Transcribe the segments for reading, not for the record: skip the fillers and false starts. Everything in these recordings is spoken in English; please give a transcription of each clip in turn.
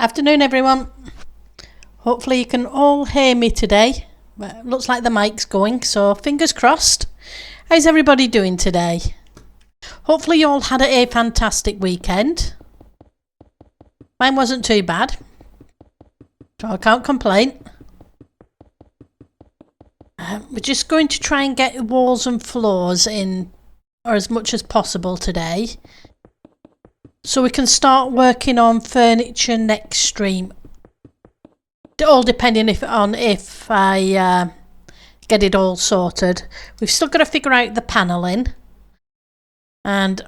Afternoon, everyone. Hopefully you can all hear me today. Well, looks like the mic's going, so fingers crossed. How's everybody doing today? Hopefully you all had a fantastic weekend. Mine wasn't too bad, so I can't complain. We're just going to try and get walls and floors in, or as much as possible today, so we can start working on furniture next stream. All depending if I get it all sorted. We've still got to figure out the panelling, and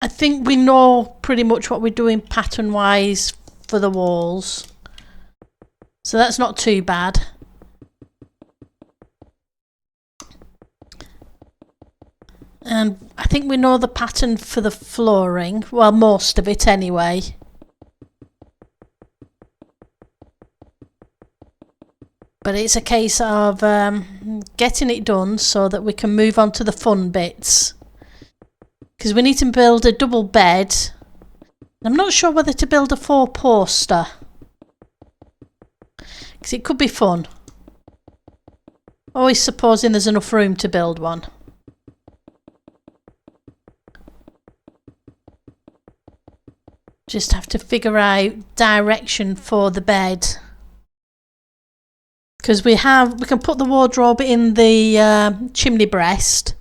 I think we know pretty much what we're doing pattern wise for the walls, so that's not too bad. And I think we know the pattern for the flooring, well, most of it anyway. But it's a case of getting it done so that we can move on to the fun bits. Because we need to build a double bed. I'm not sure whether to build a 4-poster. Because it could be fun. Always supposing there's enough room to build one. Just have to figure out direction for the bed. Because we can put the wardrobe in the chimney breast.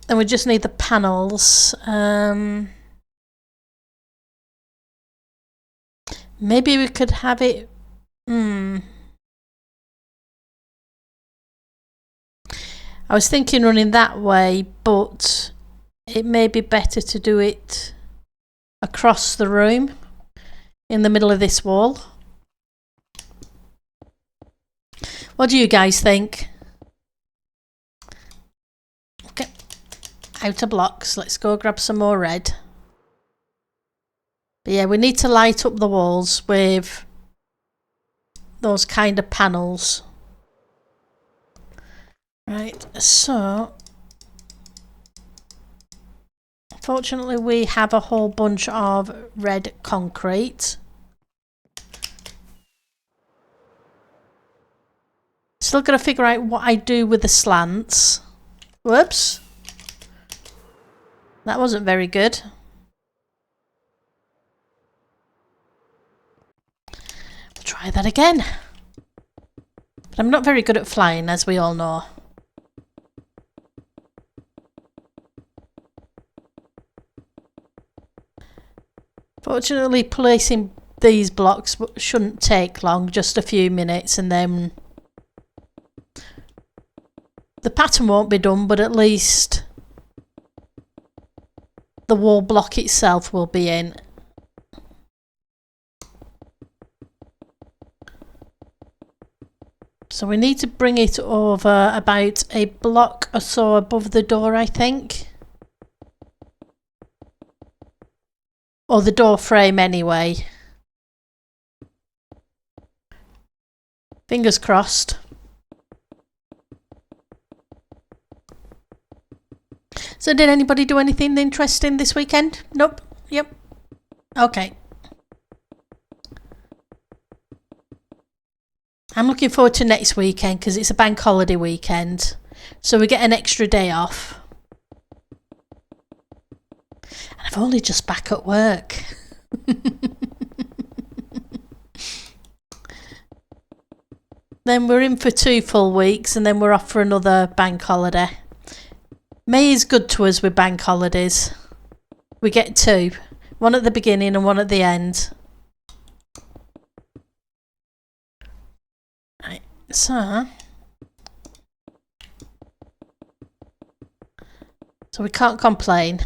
And we just need the panels. Maybe we could have it. I was thinking running that way, but it may be better to do it across the room in the middle of this wall. What do you guys think? Okay, out of blocks. Let's go grab some more red. But yeah, we need to light up the walls with those kind of panels. Right, so fortunately we have a whole bunch of red concrete. Still got to figure out what I do with the slants. Whoops. That wasn't very good. We'll try that again. But I'm not very good at flying, as we all know. Fortunately, placing these blocks shouldn't take long, just a few minutes, and then the pattern won't be done, but at least the wall block itself will be in. So we need to bring it over about a block or so above the door, I think. Or the door frame anyway. Fingers crossed. So did anybody do anything interesting this weekend? Nope. Yep. Okay. I'm looking forward to next weekend because it's a bank holiday weekend. So we get an extra day off. And I'm only just back at work. Then we're in for 2 full weeks and then we're off for another bank holiday. May is good to us with bank holidays. We get 2. One at the beginning and one at the end. Right, so we can't complain.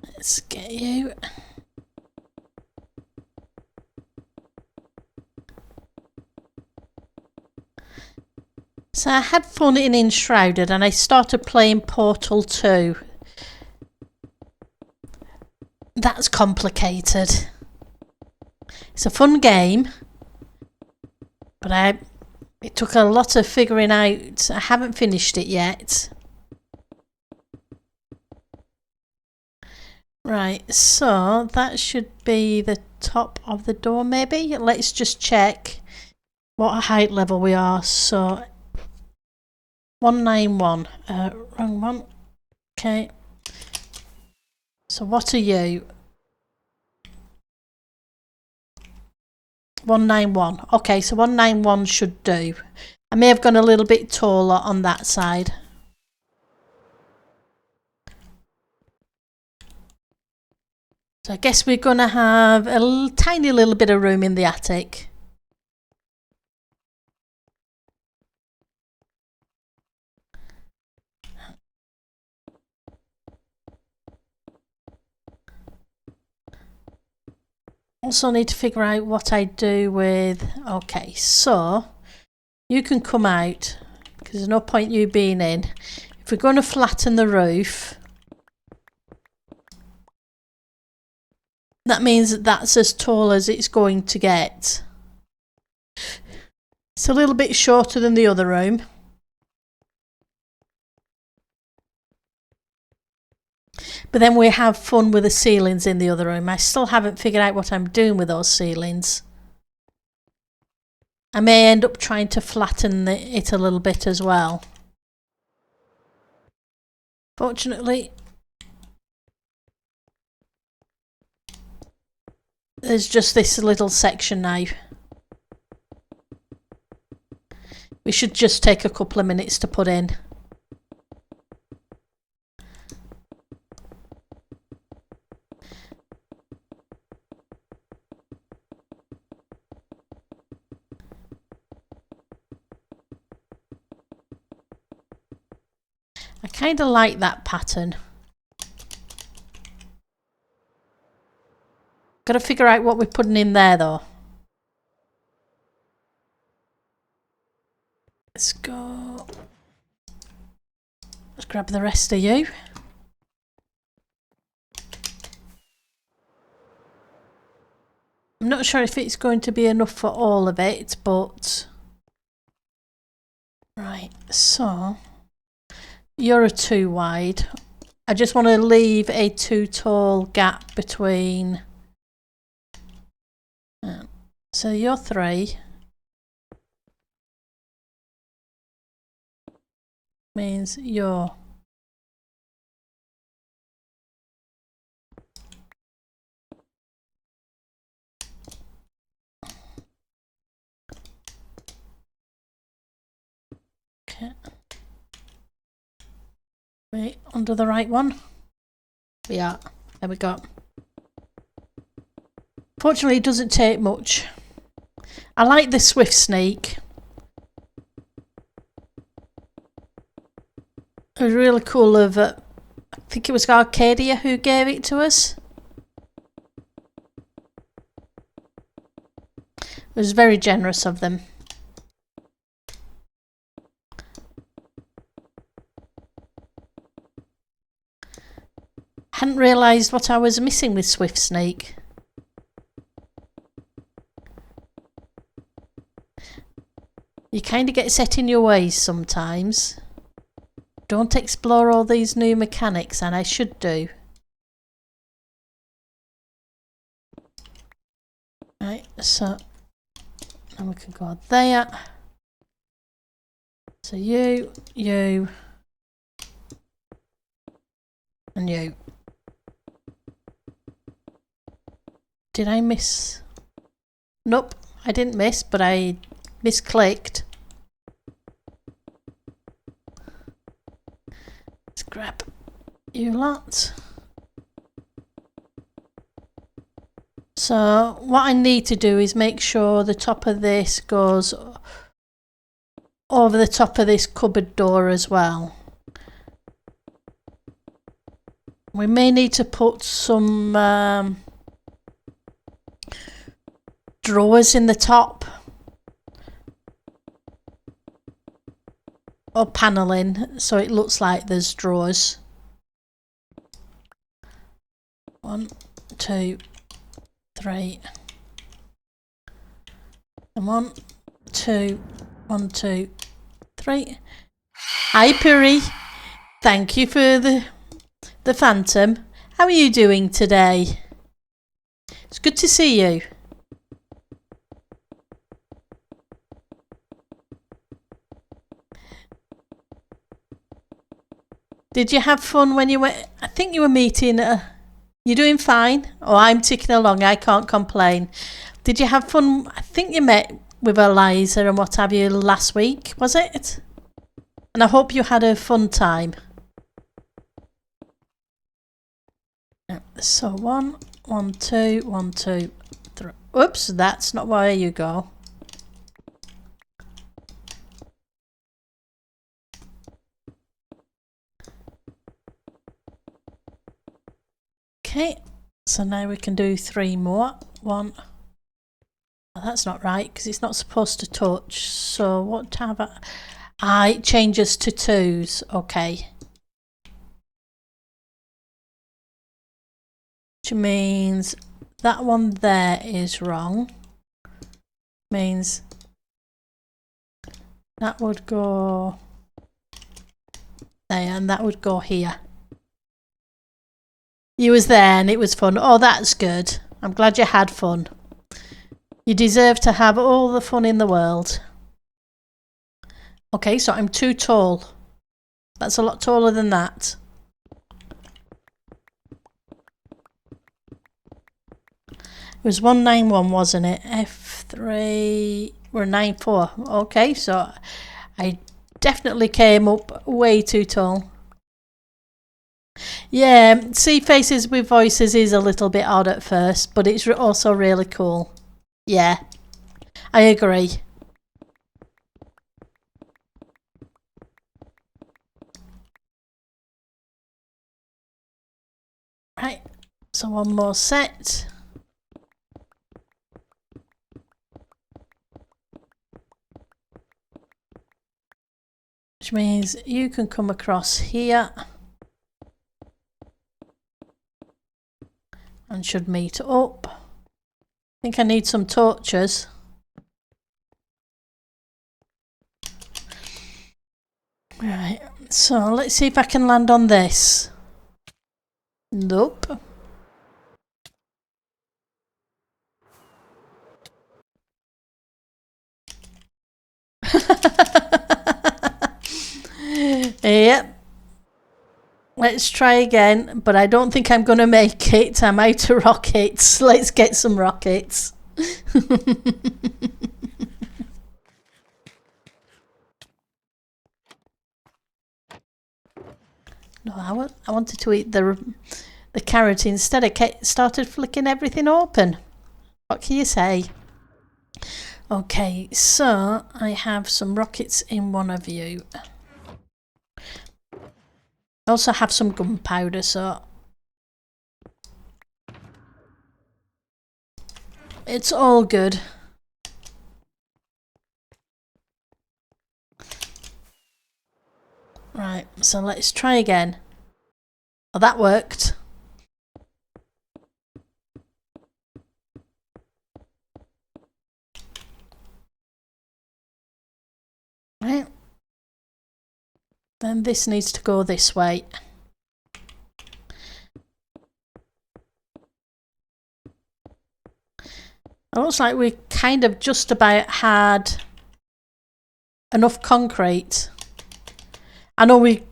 Let's get you. So I had fun in Enshrouded and I started playing Portal 2. That's complicated. It's a fun game, but It took a lot of figuring out. I haven't finished it yet. Right, so that should be the top of the door maybe. Let's just check what height level we are. So 191. Wrong one. Okay. So what are you? 191. Okay, so 191 should do. I may have gone a little bit taller on that side. So I guess we're going to have a tiny little bit of room in the attic. Also need to figure out what I do with... Okay, so you can come out because there's no point you being in. If we're going to flatten the roof, that means that that's as tall as it's going to get. It's a little bit shorter than the other room. But then we have fun with the ceilings in the other room. I still haven't figured out what I'm doing with those ceilings. I may end up trying to flatten it a little bit as well. Fortunately, there's just this little section now. We should just take a couple of minutes to put in. I kind of like that pattern. Got to figure out what we're putting in there though. Let's go. Let's grab the rest of you. I'm not sure if it's going to be enough for all of it, but... Right, so... You're a 2 wide. I just want to leave a 2 tall gap between... So you're 3. Means you're... Okay. Wait, under the right one? We are. There we go. Fortunately, it doesn't take much. I like the Swift Snake. It was really cool of, I think it was Arcadia who gave it to us. It was very generous of them. Hadn't realised what I was missing with Swift Snake. You kind of get set in your ways sometimes. Don't explore all these new mechanics, and I should do. Right, so now we can go there. So you, and you. Did I miss? Nope, I didn't miss, but I misclicked. Let's grab you lot. So what I need to do is make sure the top of this goes over the top of this cupboard door as well. We may need to put some drawers in the top or panelling so it looks like there's drawers. 1, 2, 3, and 1, 2, 1, 2, 3. Hi, Puri. Thank you for the phantom. How are you doing today? It's good to see you. Did you have fun when you went? I think you were meeting. You're doing fine. Oh, I'm ticking along. I can't complain. Did you have fun? I think you met with Eliza and what have you last week, was it? And I hope you had a fun time. So 1, 1, 2, 1, 2, 3. Oops, that's not where you go. Okay, so now we can do 3 more. 1. Oh, that's not right because it's not supposed to touch. So what have I? Ah, it changes to 2s. Okay. Which means that one there is wrong. Means that would go there and that would go here. You was there and it was fun. Oh, that's good. I'm glad you had fun. You deserve to have all the fun in the world. Okay, so I'm too tall. That's a lot taller than that. It was 191, wasn't it? F3. We're 94. Okay, so I definitely came up way too tall. Yeah, see faces with voices is a little bit odd at first, but it's also really cool. Yeah, I agree. Right, so one more set. Which means you can come across here and should meet up. I think I need some torches. Right, so let's see if I can land on this. Nope. Yep. Let's try again, but I don't think I'm going to make it. I'm out of rockets. Let's get some rockets. No, I wanted to eat the carrot instead. I started flicking everything open. What can you say? Okay, so I have some rockets in one of you. I also have some gunpowder, so it's all good. Right, so let's try again. Oh, that worked. Right. Then this needs to go this way. It looks like we kind of just about had enough concrete. I know we've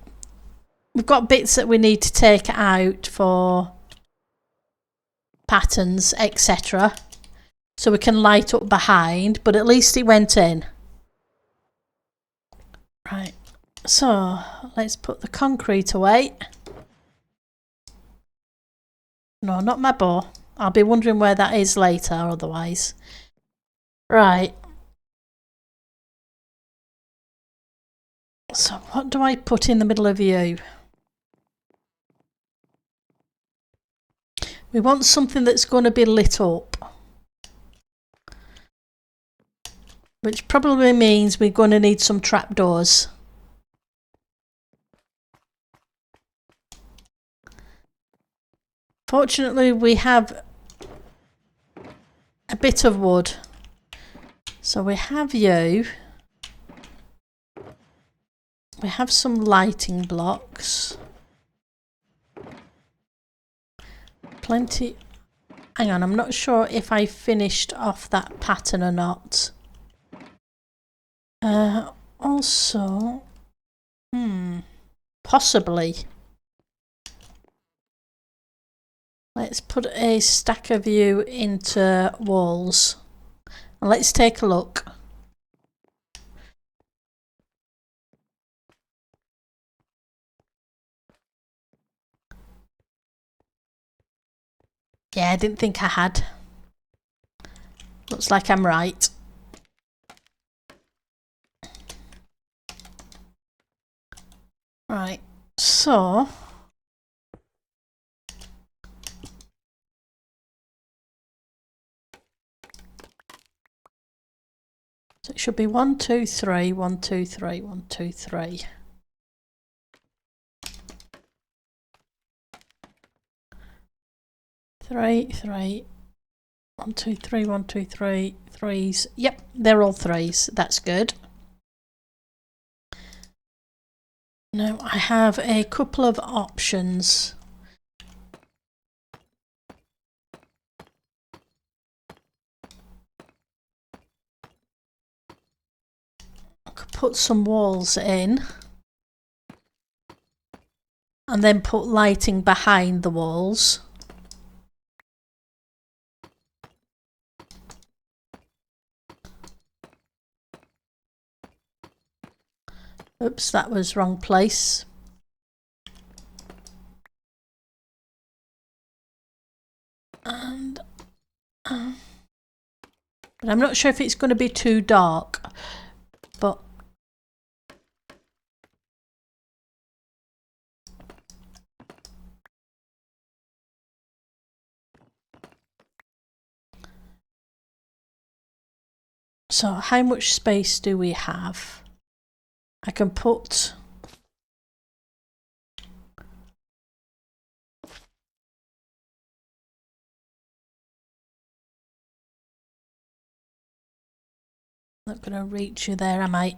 got bits that we need to take out for patterns, etc. So we can light up behind, but at least it went in. Right, so let's put the concrete away. No, not my bow. I'll be wondering where that is later otherwise. Right. So what do I put in the middle of you? We want something that's going to be lit up. Which probably means we're going to need some trapdoors. Fortunately, we have a bit of wood. So we have you. We have some lighting blocks. Plenty. Hang on, I'm not sure if I finished off that pattern or not. Also, possibly. Let's put a stack of you into walls. And let's take a look. Yeah, I didn't think I had. Looks like I'm right. Right, so it should be 1, 2, 3, 1, 2, 3, 1, 2, 3. Three. 1, 2, 3, 1, 2, 3, threes. Yep, they're all threes. That's good. Now I have a couple of options. I could put some walls in and then put lighting behind the walls. Oops, that was wrong place. And but I'm not sure if it's going to be too dark, but so how much space do we have? I can put not going to reach you there, am I?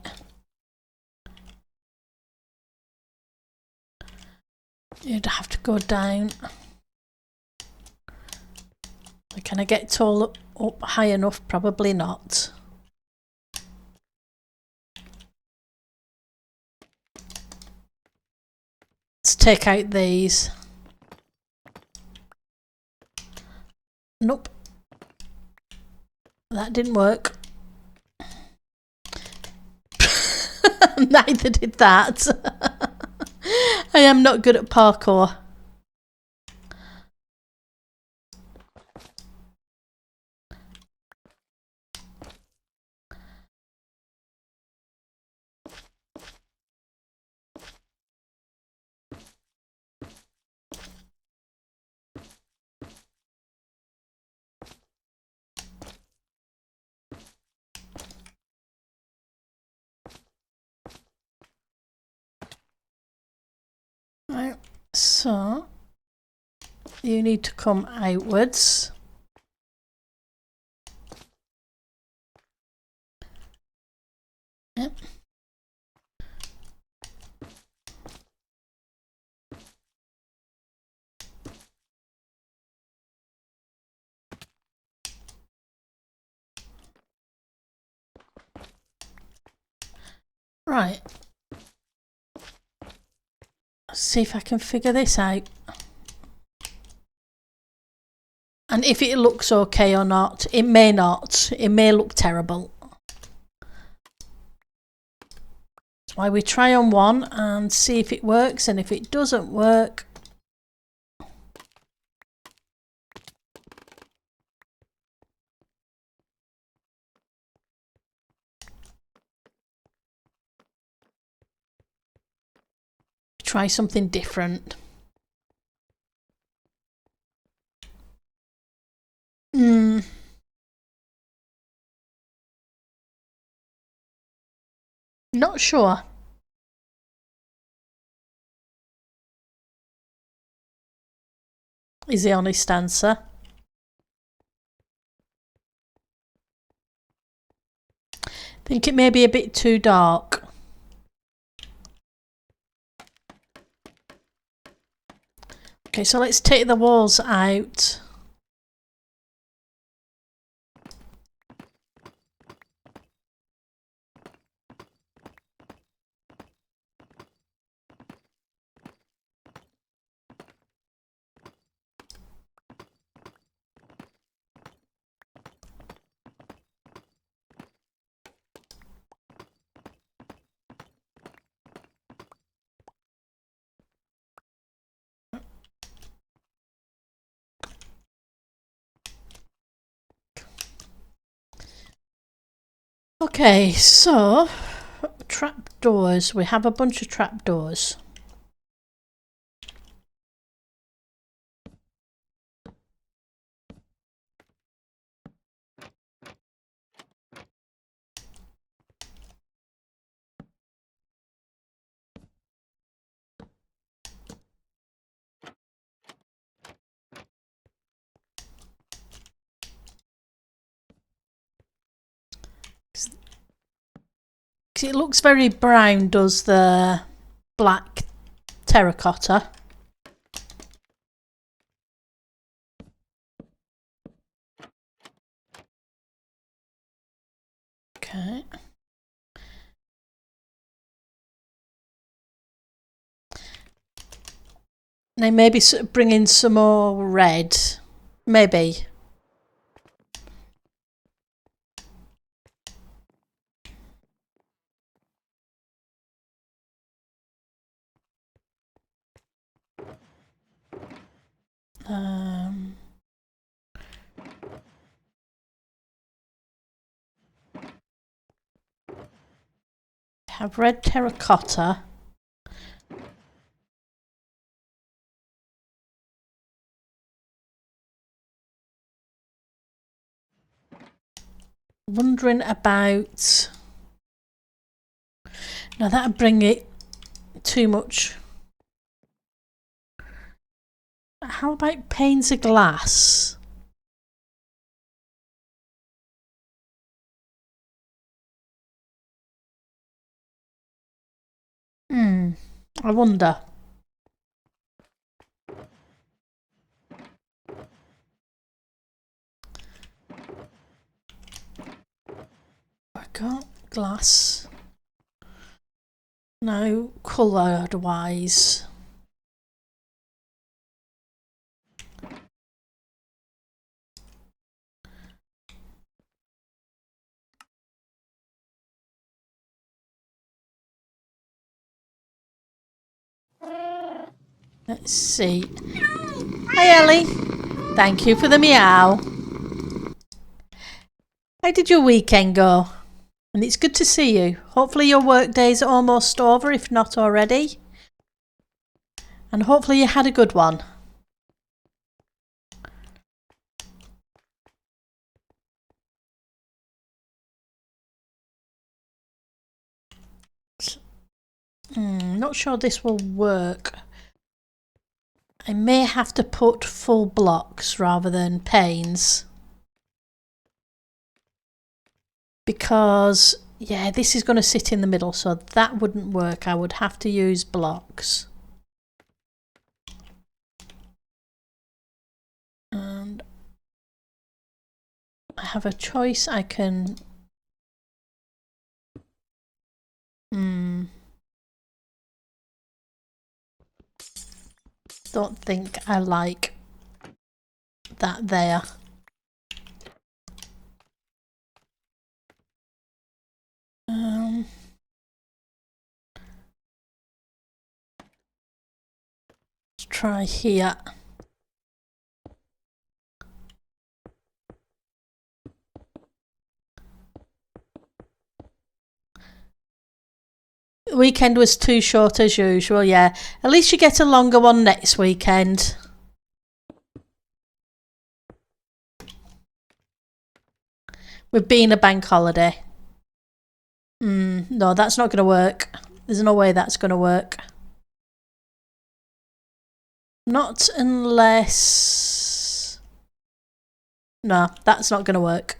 You'd have to go down. Can I get it all up high enough? Probably not. Let's take out these. Nope. That didn't work. Neither did that. I am not good at parkour. Right, so you need to come outwards. Yep. Right. Let's see if I can figure this out. And if it looks okay or not. It may not. It may look terrible. That's why we try on one and see if it works, and if it doesn't work, try something different. Not sure. Is the honest answer. I think it may be a bit too dark. Okay, so let's take the walls out. Okay, so trapdoors. We have a bunch of trapdoors. It looks very brown, does the black terracotta. Okay. Now maybe bring in some more red. Maybe. Have red terracotta. Wondering about... Now that'd bring it too much. How about panes of glass? I wonder. I got glass. No, coloured wise. Let's see. Hi Ellie. Thank you for the meow. How did your weekend go? And it's good to see you. Hopefully your work day's almost over, if not already. And hopefully you had a good one. Not sure this will work. I may have to put full blocks rather than panes. Because, yeah, this is going to sit in the middle, so that wouldn't work. I would have to use blocks. And I have a choice. I can... Don't think I like that there. Let's try here. The weekend was too short as usual, yeah. At least you get a longer one next weekend. With being a bank holiday. No, that's not going to work. There's no way that's going to work. Not unless... No, that's not going to work.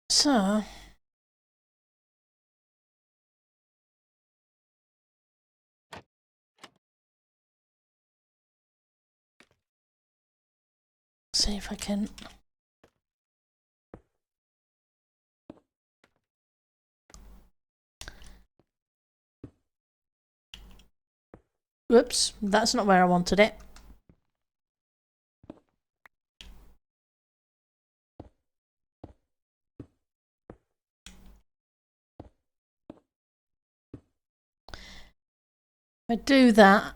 So see if I can. Whoops, that's not where I wanted it. If I do that,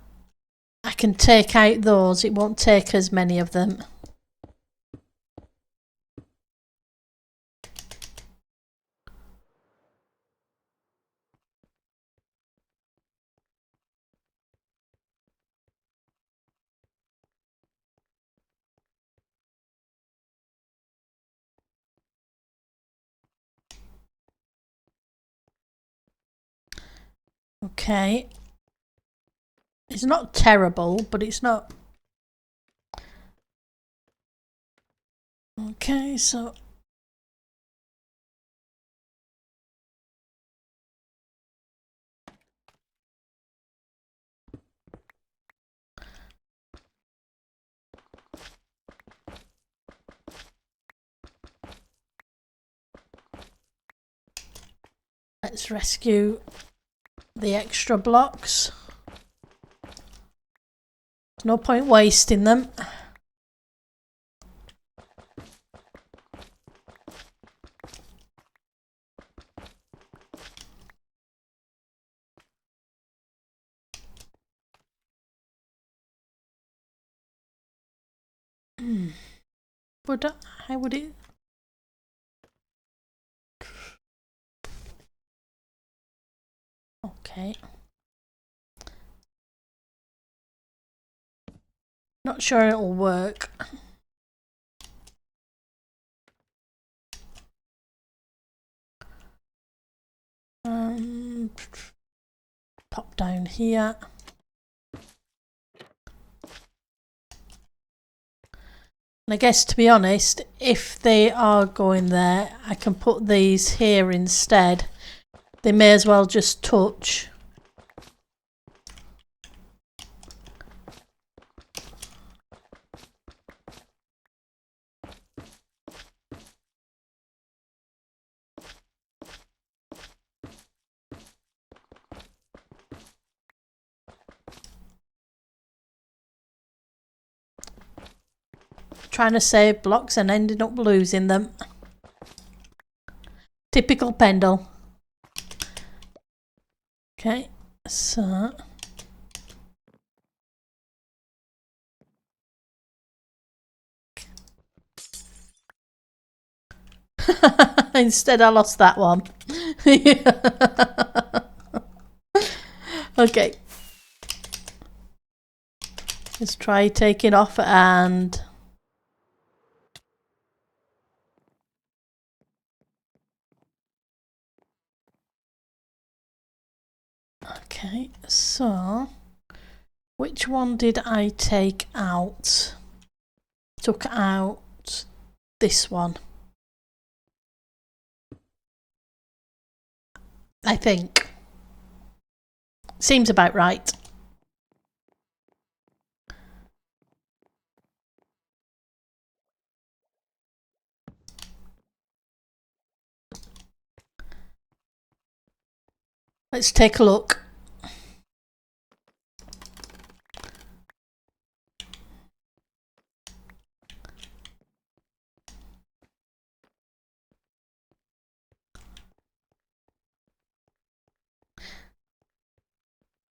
I can take out those. It won't take as many of them. Okay. It's not terrible, but it's not. Okay, so let's rescue the extra blocks. There's no point wasting them. But how would it? Okay. Not sure it'll work. Pop down here. And I guess, to be honest, if they are going there, I can put these here instead. They may as well just touch. Trying to save blocks and ending up losing them. Typical Pendle. Okay, so instead I lost that one. Okay. Let's try taking off and okay, so which one did I take out? Took out this one, I think. Seems about right. Let's take a look.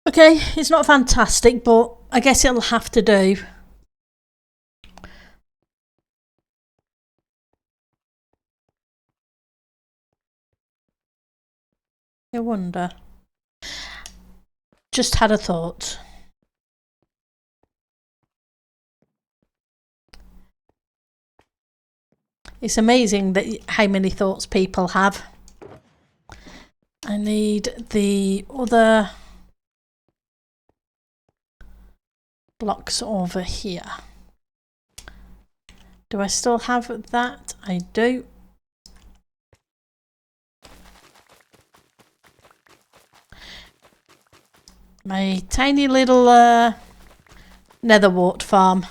Okay, it's not fantastic, but I guess it'll have to do. I wonder. Just had a thought. It's amazing that how many thoughts people have. I need the other blocks over here. Do I still have that? I do. My tiny little netherwort farm.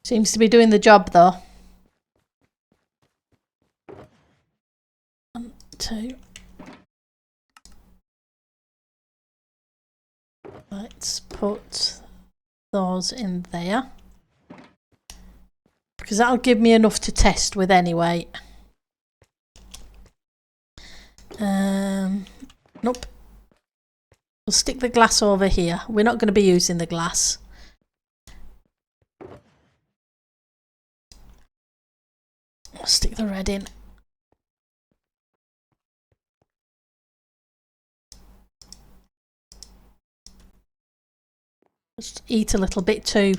Seems to be doing the job though. 1, 2. Let's put those in there. Because that'll give me enough to test with anyway. Nope. We'll stick the glass over here. We're not going to be using the glass. I'll stick the red in. Just eat a little bit too.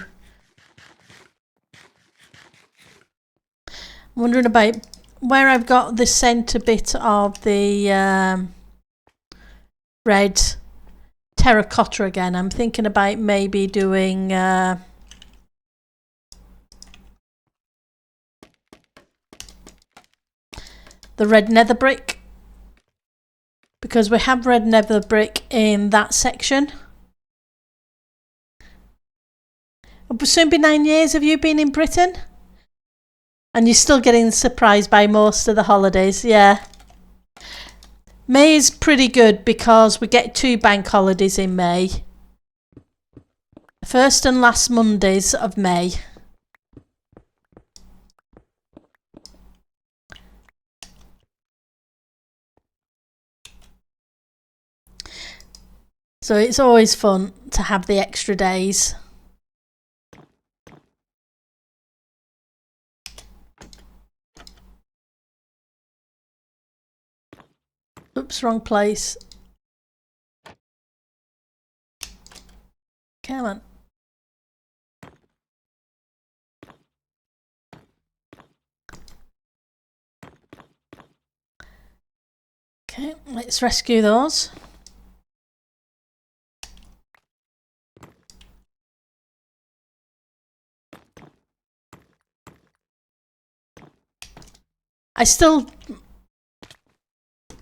I'm wondering about where I've got the centre bit of the red terracotta again. I'm thinking about maybe doing the red nether brick, because we have red nether brick in that section. It'll soon be 9 years of you being in Britain, and you're still getting surprised by most of the holidays. Yeah, May is pretty good because we get 2 bank holidays in May, first and last Mondays of May. So it's always fun to have the extra days. Oops, wrong place. Come on. Okay, let's rescue those. I still,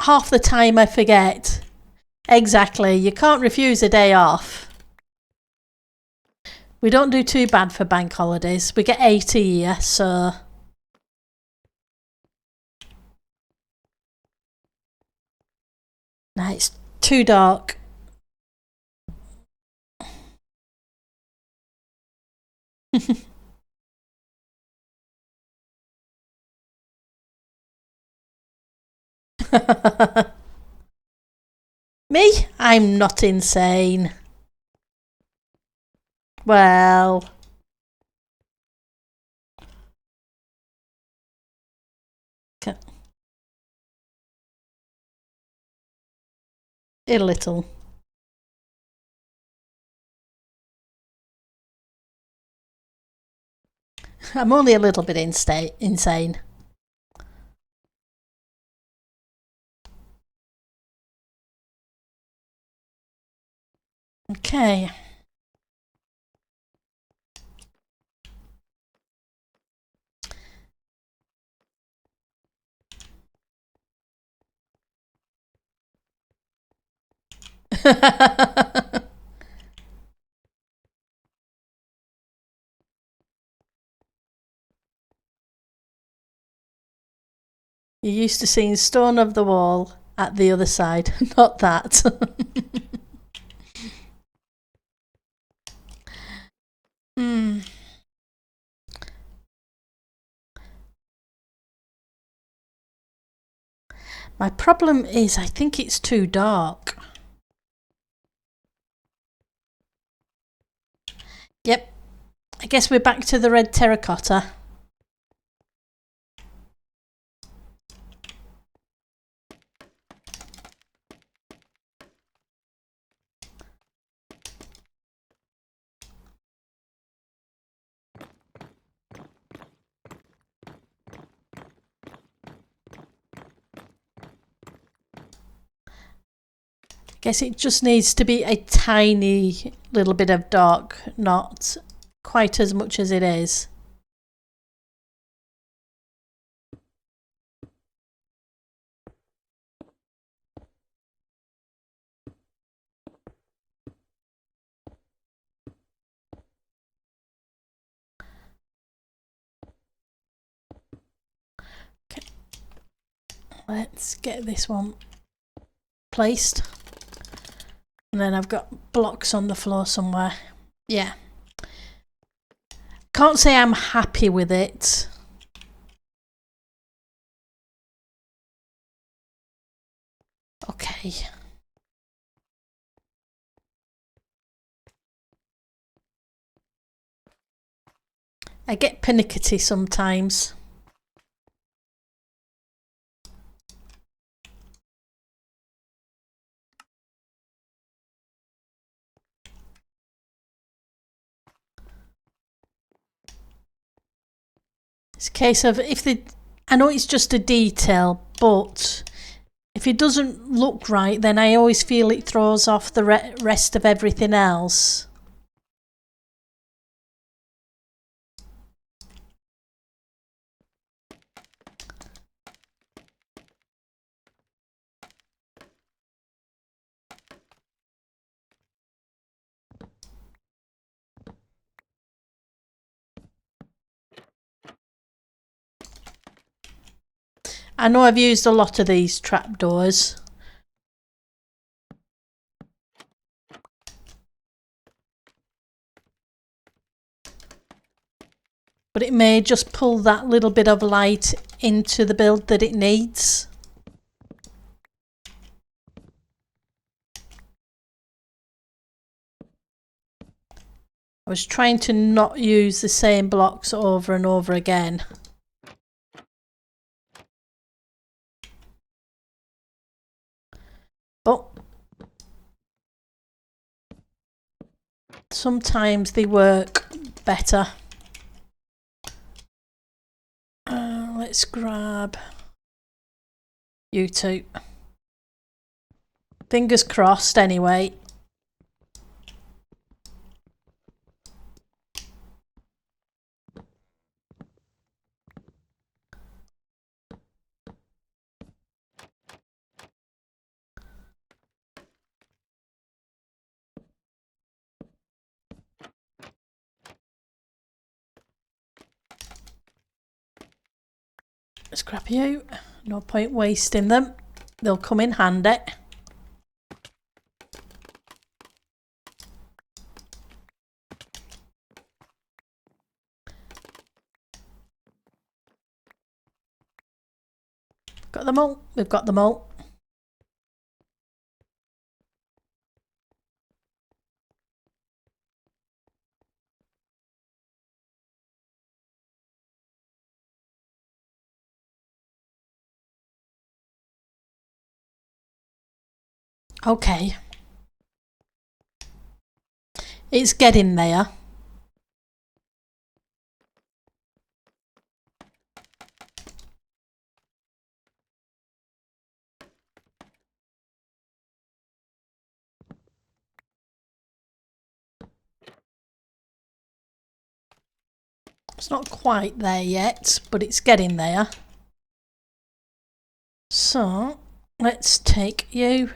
half the time I forget. Exactly, you can't refuse a day off. We don't do too bad for bank holidays. We get 8 a year, so... Nah, it's too dark. Me? I'm not insane. Well... A little. I'm only a little bit insane. Okay. You're used to seeing stone of the wall at the other side, not that. My problem is I think it's too dark. Yep. I guess we're back to the red terracotta. Guess it just needs to be a tiny little bit of dark, not quite as much as it is. Okay. Let's get this one placed. And then I've got blocks on the floor somewhere. Yeah. Can't say I'm happy with it. Okay. I get pernickety sometimes. It's a case of I know it's just a detail, but if it doesn't look right, then I always feel it throws off the rest of everything else. I know I've used a lot of these trapdoors. But it may just pull that little bit of light into the build that it needs. I was trying to not use the same blocks over and over again. But sometimes they work better. Let's grab you two. Fingers crossed anyway. Scrap you. No point wasting them. They'll come in handy. Got them all. We've got them all. Okay. It's getting there. It's not quite there yet, but it's getting there. So, let's take you.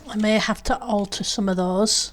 I may have to alter some of those.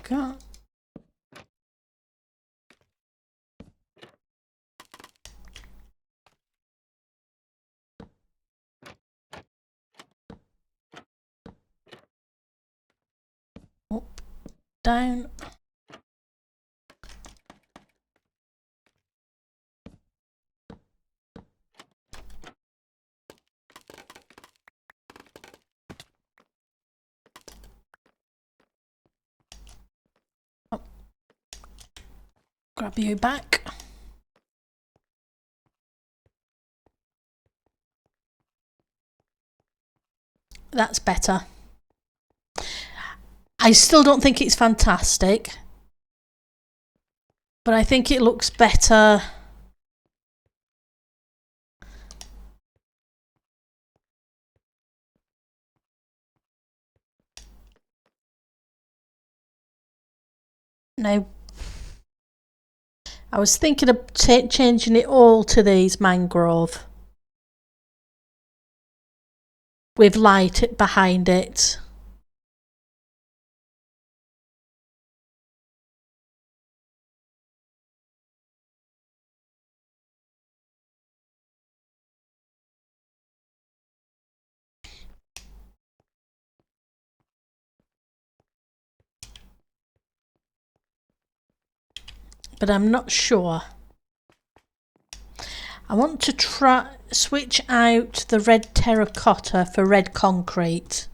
go. Up, down. Grab you back. That's better. I still don't think it's fantastic, but I think it looks better. Now, I was thinking of changing it all to these mangrove with light behind it. But I'm not sure. I want to switch out the red terracotta for red concrete.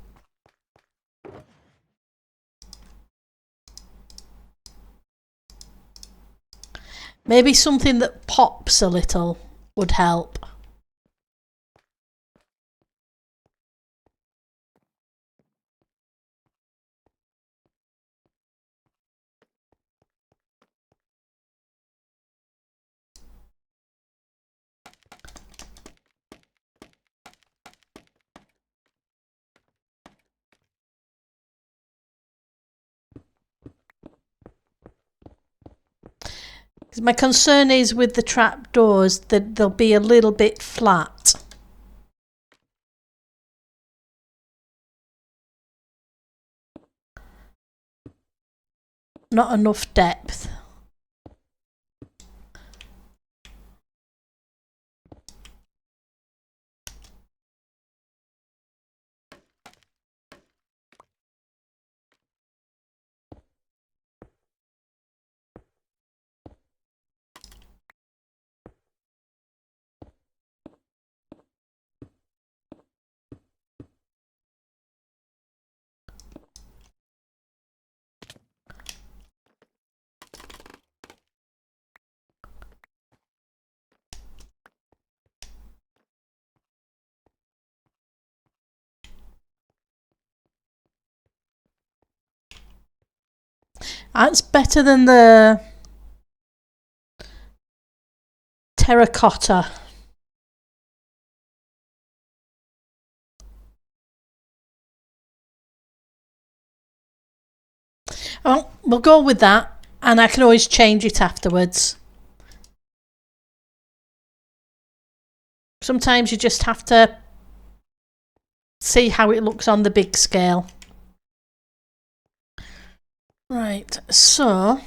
Maybe something that pops a little would help. My concern is with the trapdoors that they'll be a little bit flat. Not enough depth. That's better than the terracotta. Well, we'll go with that, and I can always change it afterwards. Sometimes you just have to see how it looks on the big scale. Right, so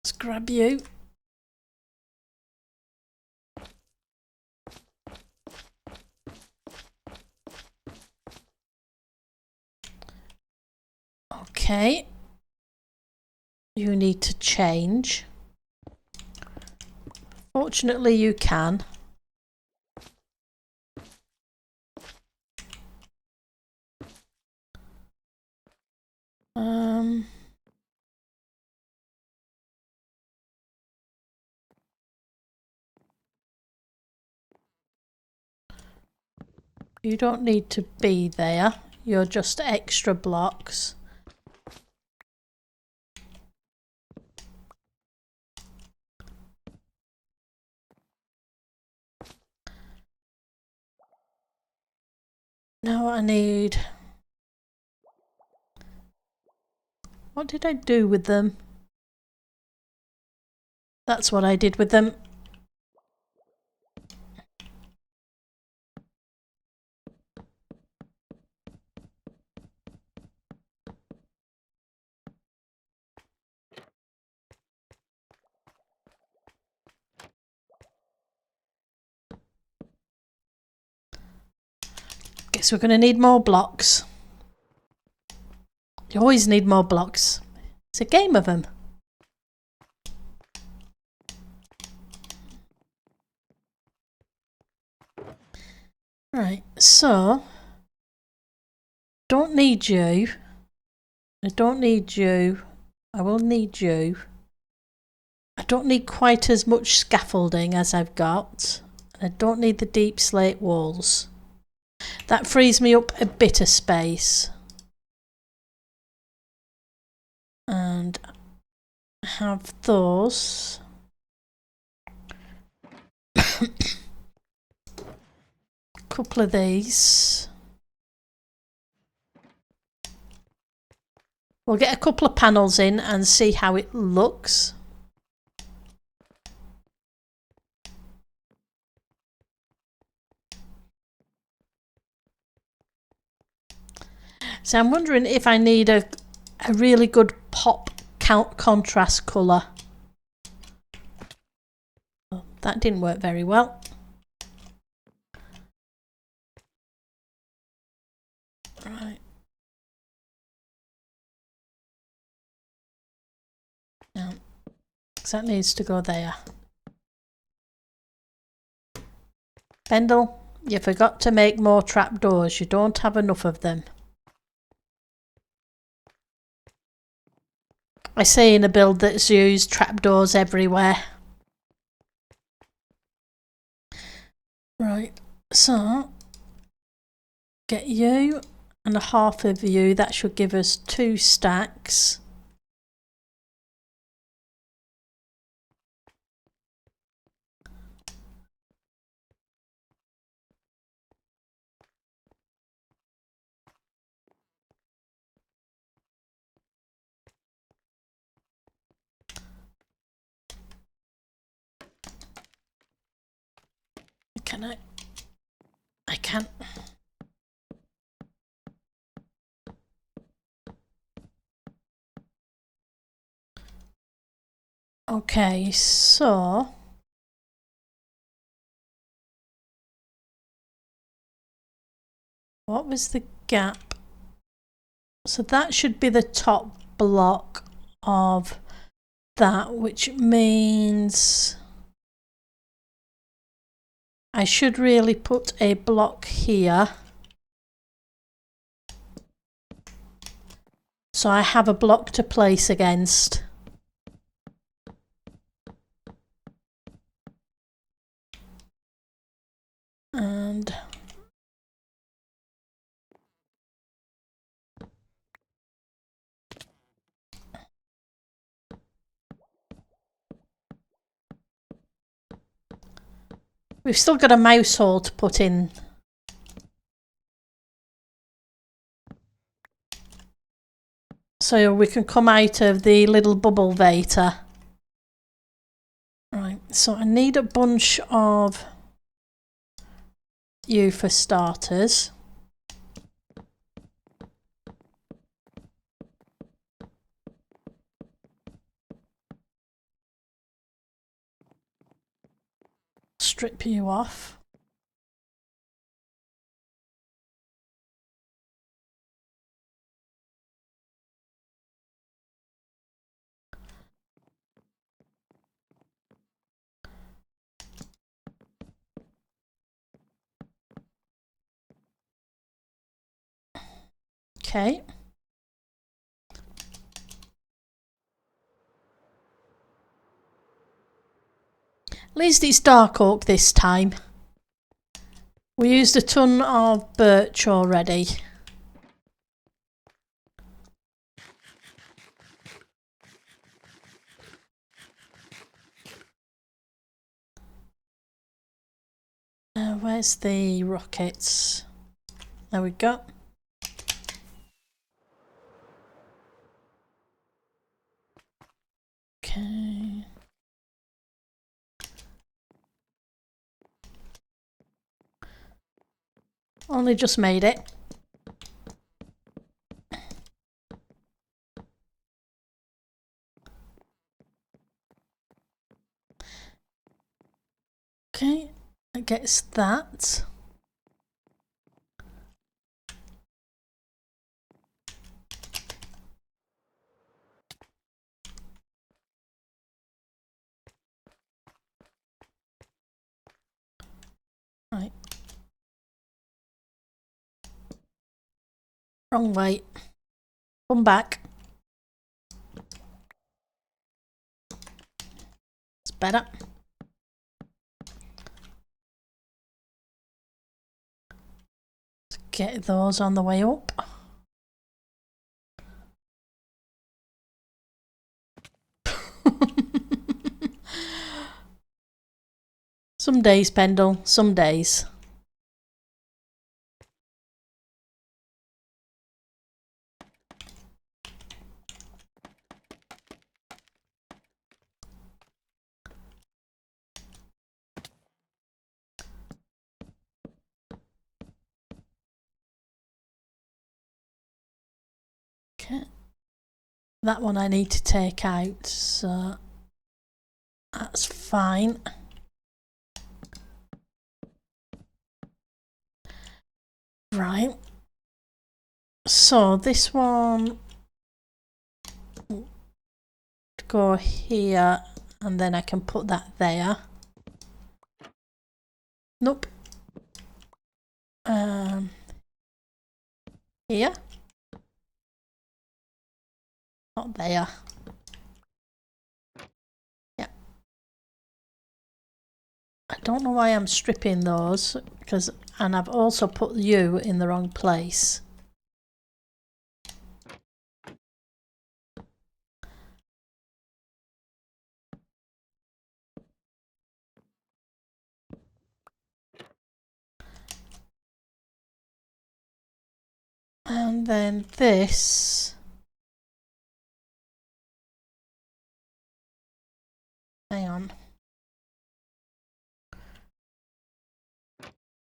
let's grab you. Okay, you need to change. Fortunately, you can. You don't need to be there. You're just extra blocks. Now I need What did I do with them? That's what I did with them. Guess we're going to need more blocks. You always need more blocks. It's a game of them. Right, so don't need you. I don't need you. I will need you. I don't need quite as much scaffolding as I've got. I don't need the deep slate walls. That frees me up a bit of space. And have those. Couple of these. We'll get a couple of panels in and see how it looks. So I'm wondering if I need a really good pop contrast colour. Oh, that didn't work very well. Right. No, that needs to go there. Bendel, you forgot to make more trapdoors. You don't have enough of them. I say in a build that's used trapdoors everywhere. Right, so get you and a half of you. That should give us 2 stacks. Can I? I can't. Okay, so what was the gap? So that should be the top block of that, which means I should really put a block here. So I have a block to place against. And we've still got a mouse hole to put in. So we can come out of the little bubble vator. Right, so I need a bunch of you for starters. Strip you off. Okay. At least it's dark oak this time. We used a ton of birch already. Where's the rockets? There we go. Okay. Only just made it. Okay, that gets that. Right. Wrong way. Come back. It's better. Let's get those on the way up. Some days, Pendle, some days. Okay. That one I need to take out, so that's fine. Right. So this one go here and then I can put that there. Nope. Here. Not there. Yeah. I don't know why I'm stripping those and I've also put you in the wrong place. And then this. Hang on.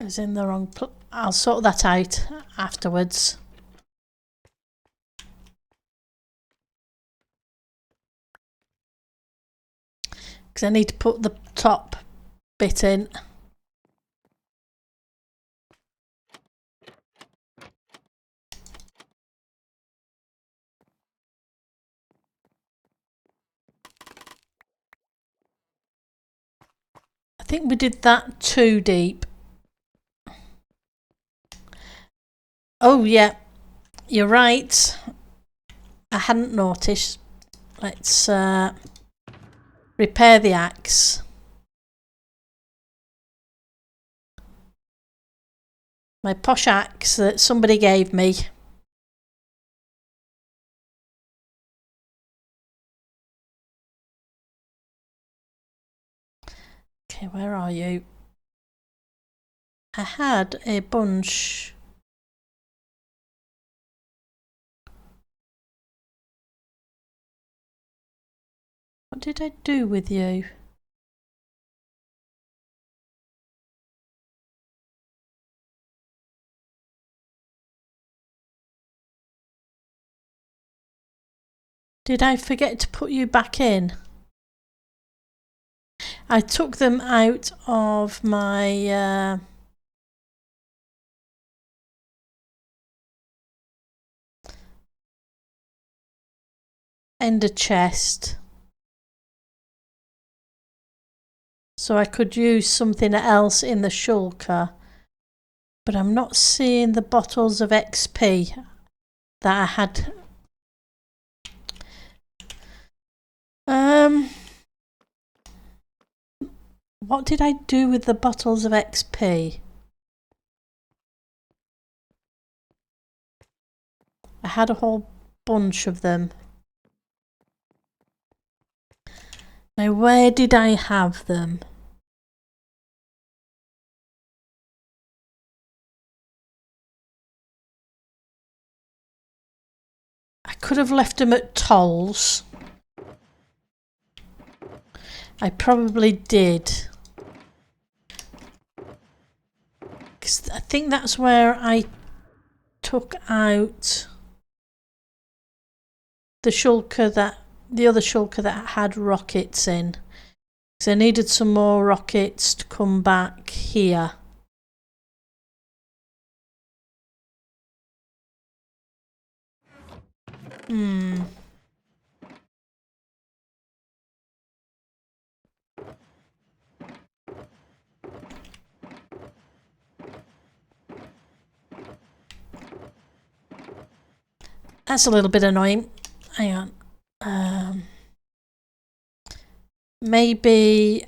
Is in the wrong place. I'll sort that out afterwards. Because I need to put the top bit in. I think we did that too deep. Oh yeah, you're right. I hadn't noticed. Let's repair the axe. My posh axe that somebody gave me. Okay, where are you? I had a bunch. What did I do with you? Did I forget to put you back in? I took them out of my ender chest. So I could use something else in the shulker. But I'm not seeing the bottles of XP that I had. What did I do with the bottles of XP? I had a whole bunch of them. Now, where did I have them? I could have left them at Toll's. I probably did. 'Cause I think that's where I took out the shulker the other shulker that had rockets in. Because I needed some more rockets to come back here. That's a little bit annoying. Hang on. Maybe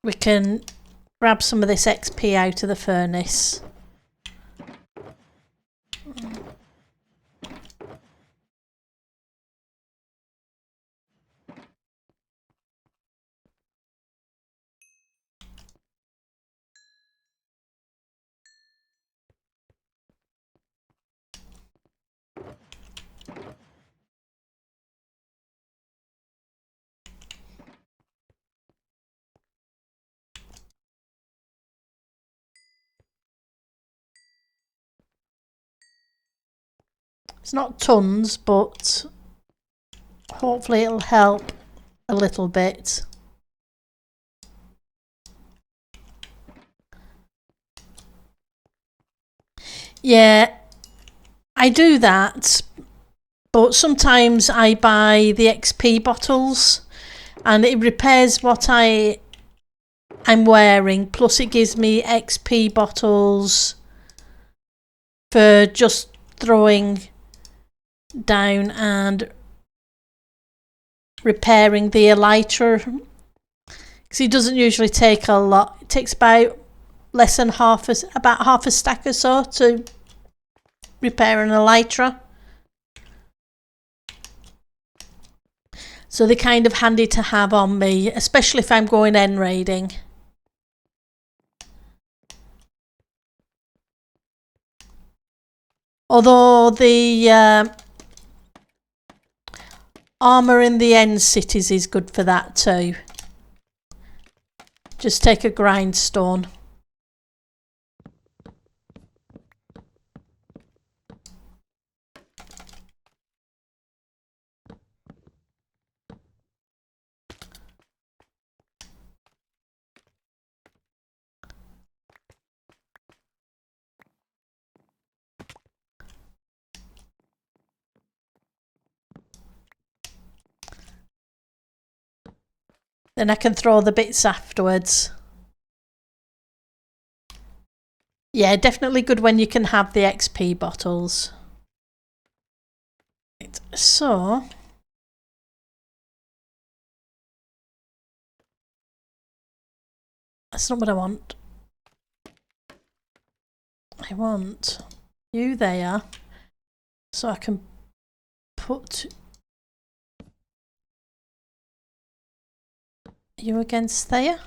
we can grab some of this XP out of the furnace. It's not tons, but hopefully it'll help a little bit. Yeah, I do that, but sometimes I buy the XP bottles and it repairs what I'm wearing, plus it gives me XP bottles for just throwing down and repairing the elytra, because it doesn't usually take a lot. It takes about about half a stack or so to repair an elytra. So they're kind of handy to have on me, especially if I'm going end raiding. Although the armour in the end cities is good for that too. Just take a grindstone. Then I can throw the bits afterwards. Yeah, definitely good when you can have the XP bottles. Right, so that's not what I want. I want you there so I can put you against there.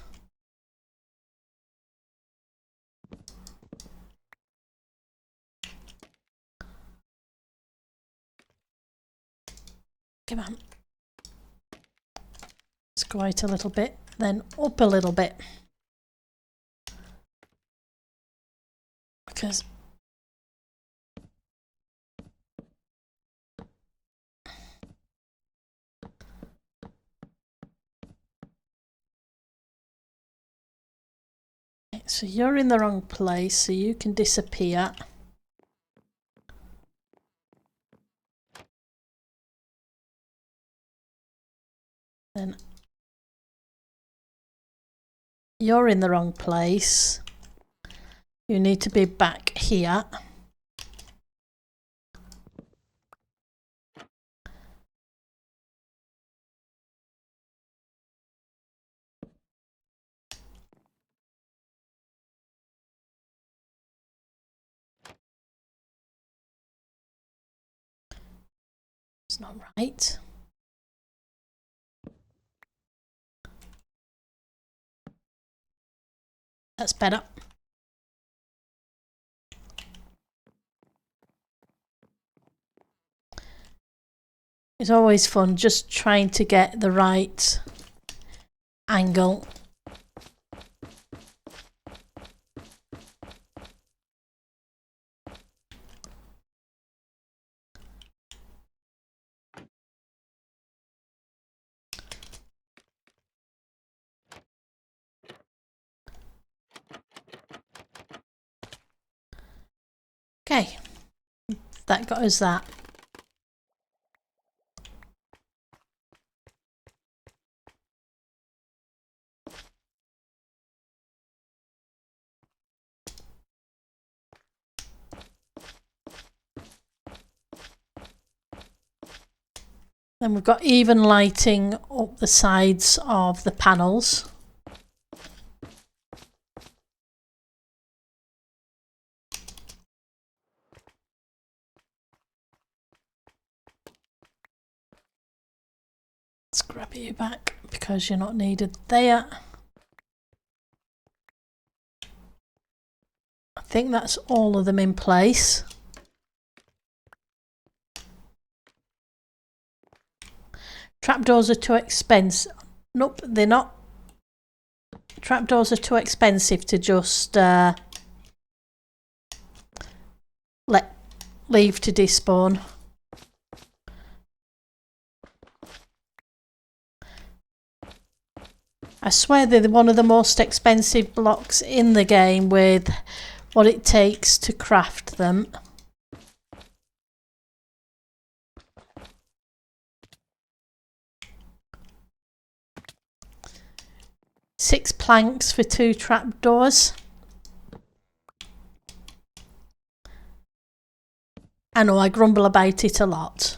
Come on. Let's go out a little bit, then up a little bit. Because so you're in the wrong place, so you can disappear. Then you're in the wrong place. You need to be back here. It's not right. That's better. It's always fun just trying to get the right angle. Okay, that got us that. Then we've got even lighting up the sides of the panels. Let's grab you back because you're not needed there. I think that's all of them in place. Trapdoors are too expensive. Nope, they're not. Trapdoors are too expensive to just leave to despawn. I swear they're one of the most expensive blocks in the game with what it takes to craft them. Six planks for 2 trapdoors. I know I grumble about it a lot.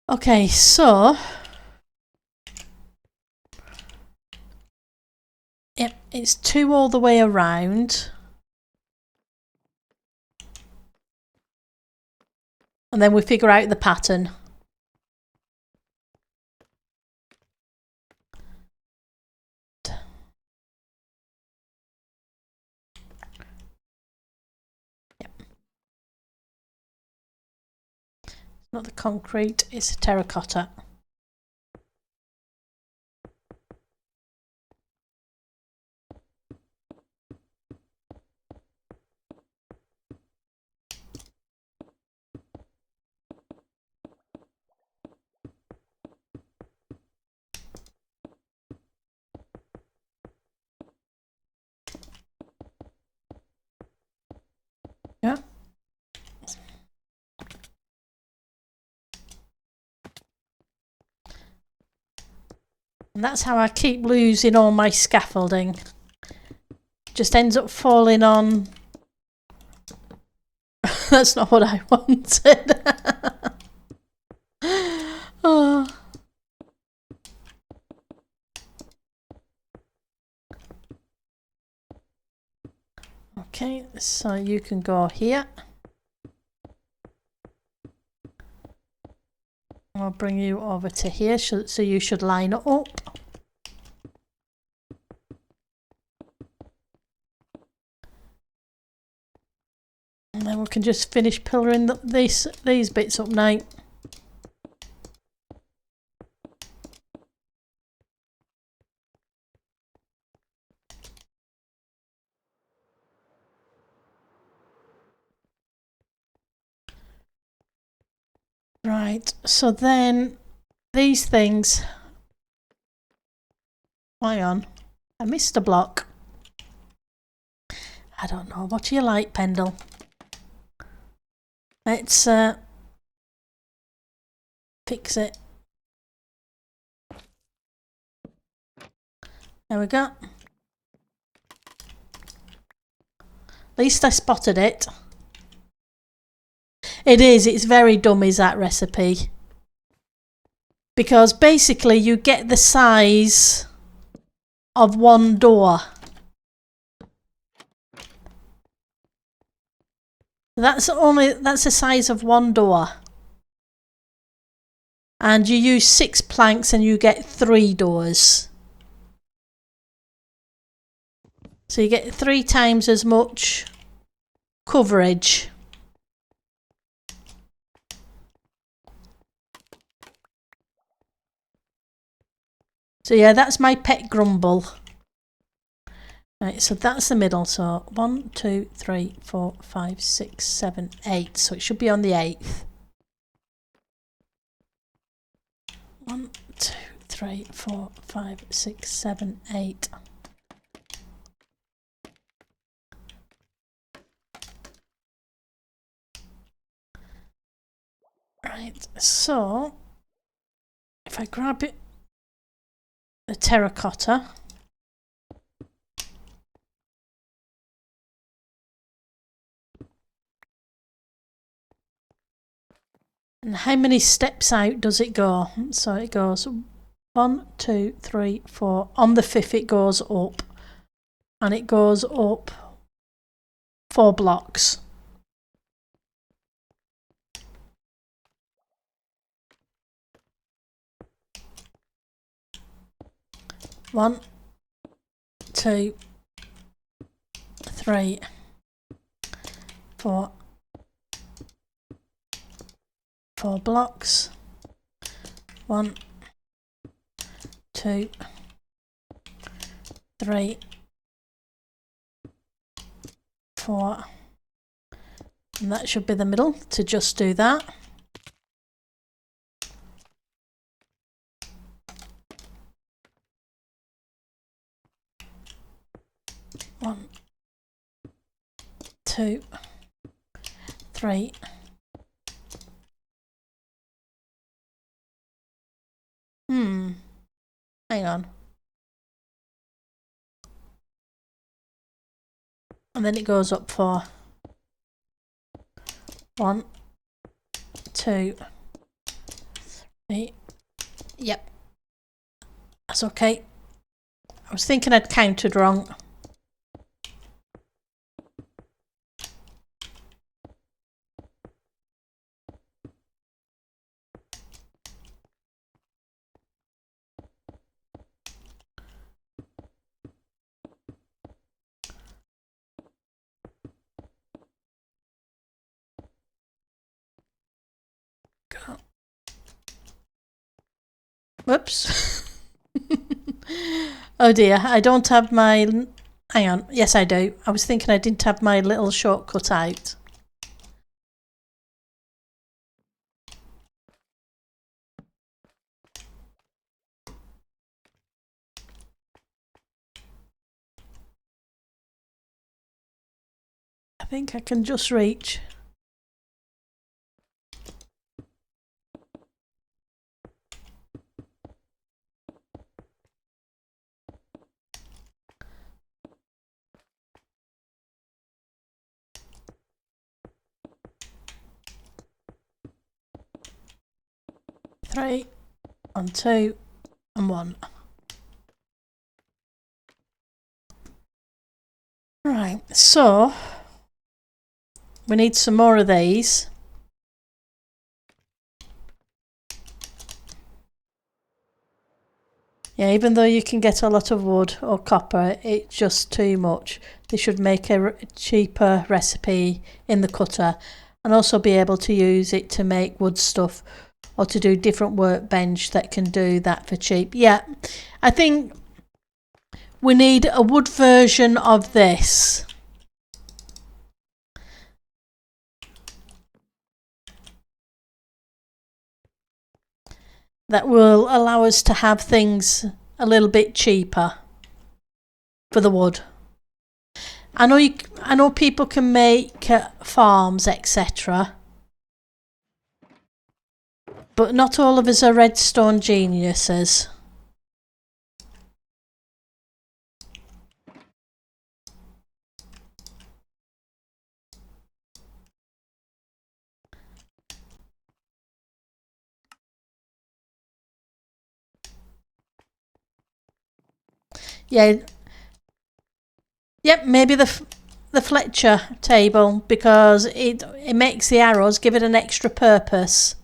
Okay, so yep, it's 2 all the way around. And then we figure out the pattern. Yep. It's not the concrete, it's a terracotta. Yeah. And that's how I keep losing all my scaffolding. Just ends up falling on. That's not what I wanted. Oh. Okay, so you can go here. I'll bring you over to here, so you should line it up. And then we can just finish pillaring these bits up now. Right, so then these things. Hang on, I missed a block. I don't know. What do you like, Pendle? Let's fix it. There we go. At least I spotted it. It is, it's very dumb, is that recipe. Because basically you get the size of one door. That's the size of one door. And you use 6 planks and you get 3 doors. So you get 3 times as much coverage. So yeah, that's my pet grumble. Right, so that's the middle. So 1, 2, 3, 4, 5, 6, 7, 8. So it should be on the 8th. 1, 2, 3, 4, 5, 6, 7, 8. Right, so if I grab it, the terracotta, and how many steps out does it go? So it goes 1, 2, 3, 4. On the 5th it goes up, and it goes up 4 blocks. One, 2, 3, 4. 4 blocks. 1, 2, 3, 4. And that should be the middle to just do that. One, 2, 3. Hang on. And then it goes up 4. 1, 2, 3. Yep. That's okay. I was thinking I'd counted wrong. Whoops. Oh dear, I don't have my... Hang on. Yes, I do. I was thinking I didn't have my little shortcut out. I think I can just reach. Three, and 2, and 1. Right, so we need some more of these. Yeah, even though you can get a lot of wood or copper, it's just too much. They should make a cheaper recipe in the cutter and also be able to use it to make wood stuff or to do different workbench that can do that for cheap. Yeah, I think we need a wood version of this. That will allow us to have things a little bit cheaper for the wood. I know people can make farms, etc. But not all of us are redstone geniuses. Yeah. Yep, maybe the Fletcher table, because it makes the arrows, give it an extra purpose.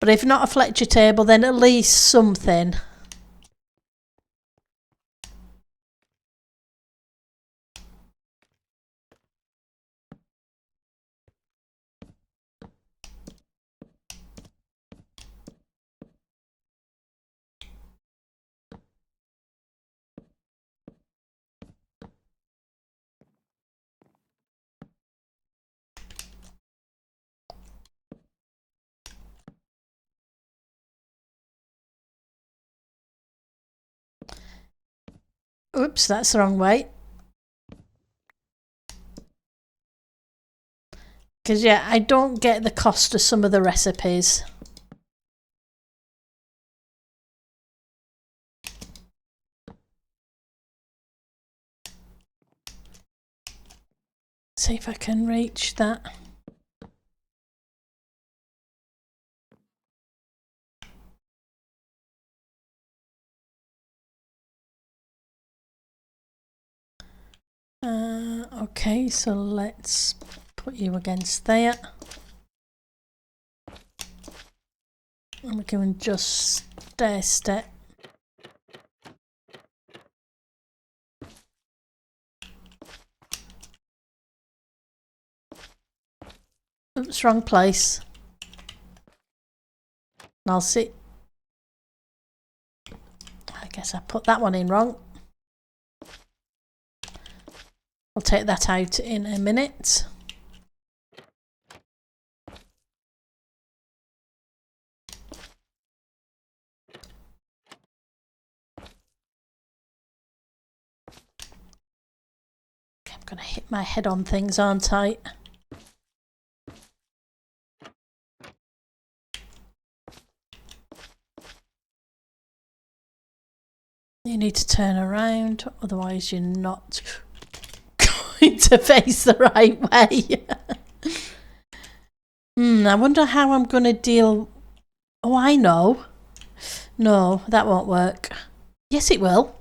But if not a Fletcher table, then at least something. Oops, that's the wrong way. Because, yeah, I don't get the cost of some of the recipes. See if I can reach that. Okay, so let's put you against there. And we can just stair step. Oops, wrong place. And I'll see. I guess I put that one in wrong. I'll take that out in a minute. Okay, I'm going to hit my head on things, aren't I? You need to turn around, otherwise you're not going to face the right way. I wonder how I'm going to deal. Oh, I know. No, that won't work. Yes, it will.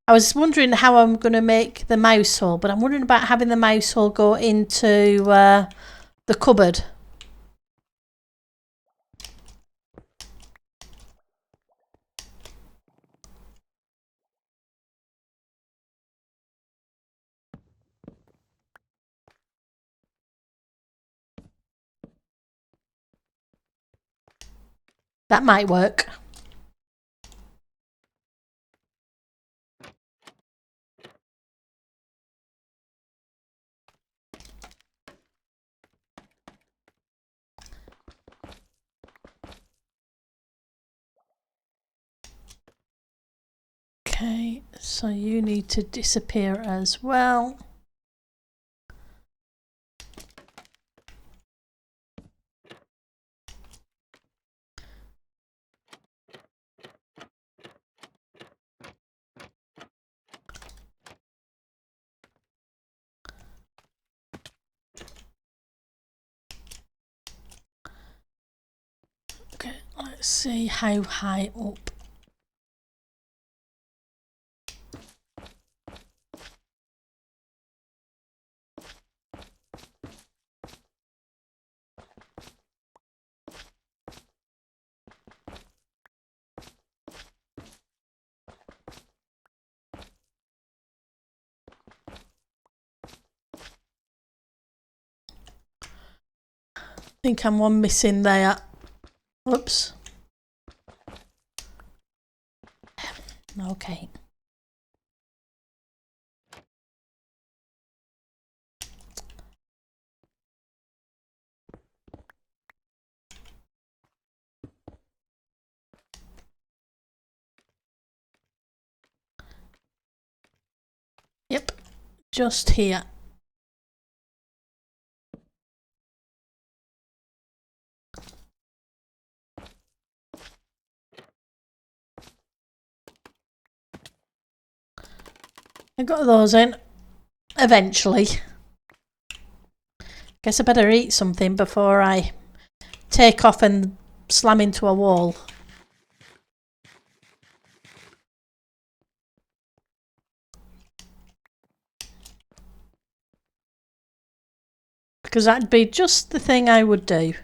I was wondering how I'm going to make the mouse hole, but I'm wondering about having the mouse hole go into the cupboard. That might work. Okay, so you need to disappear as well. Okay, let's see how high up. I think I'm one missing there. Whoops. Okay. Yep, just here. I got those in eventually. Guess I better eat something before I take off and slam into a wall. Because that'd be just the thing I would do.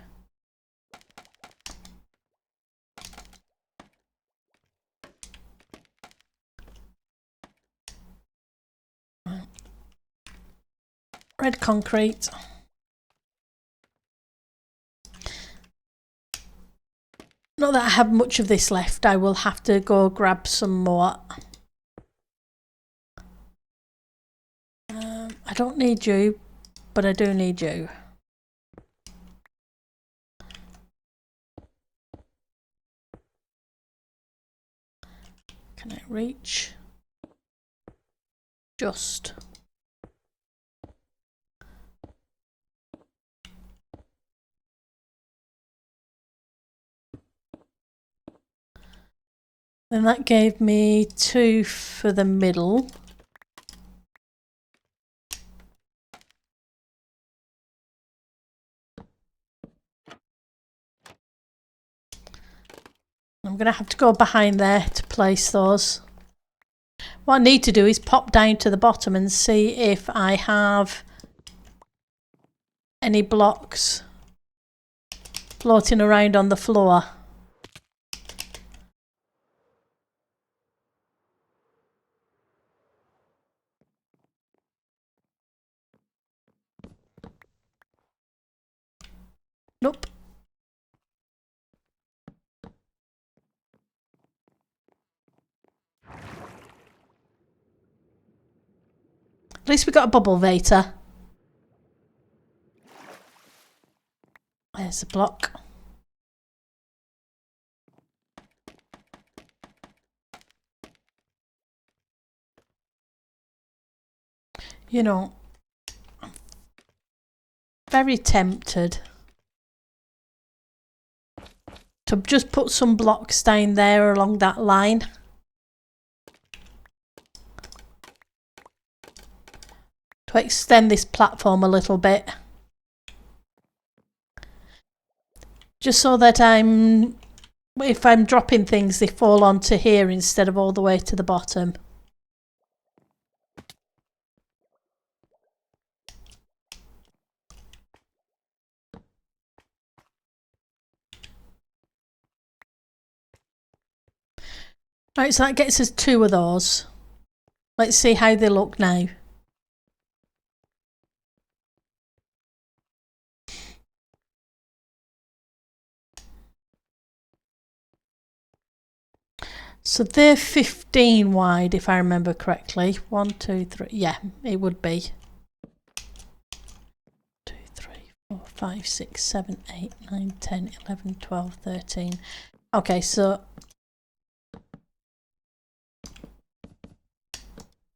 Red concrete. Not that I have much of this left, I will have to go grab some more. I don't need you, but I do need you. Can I reach? Just. Then that gave me 2 for the middle. I'm going to have to go behind there to place those. What I need to do is pop down to the bottom and see if I have any blocks floating around on the floor. Nope. At least we got a bubble vator. There's a block. You know, I'm very tempted to just put some blocks down there along that line. To extend this platform a little bit. Just so that if I'm dropping things, they fall onto here instead of all the way to the bottom. Right, so that gets us 2 of those. Let's see how they look now. So they're 15 wide, if I remember correctly. 1, 2, 3. Yeah, it would be. 2, 3, 4, 5, 6, 7, 8, 9, 10, 11, 12, 13. Okay, so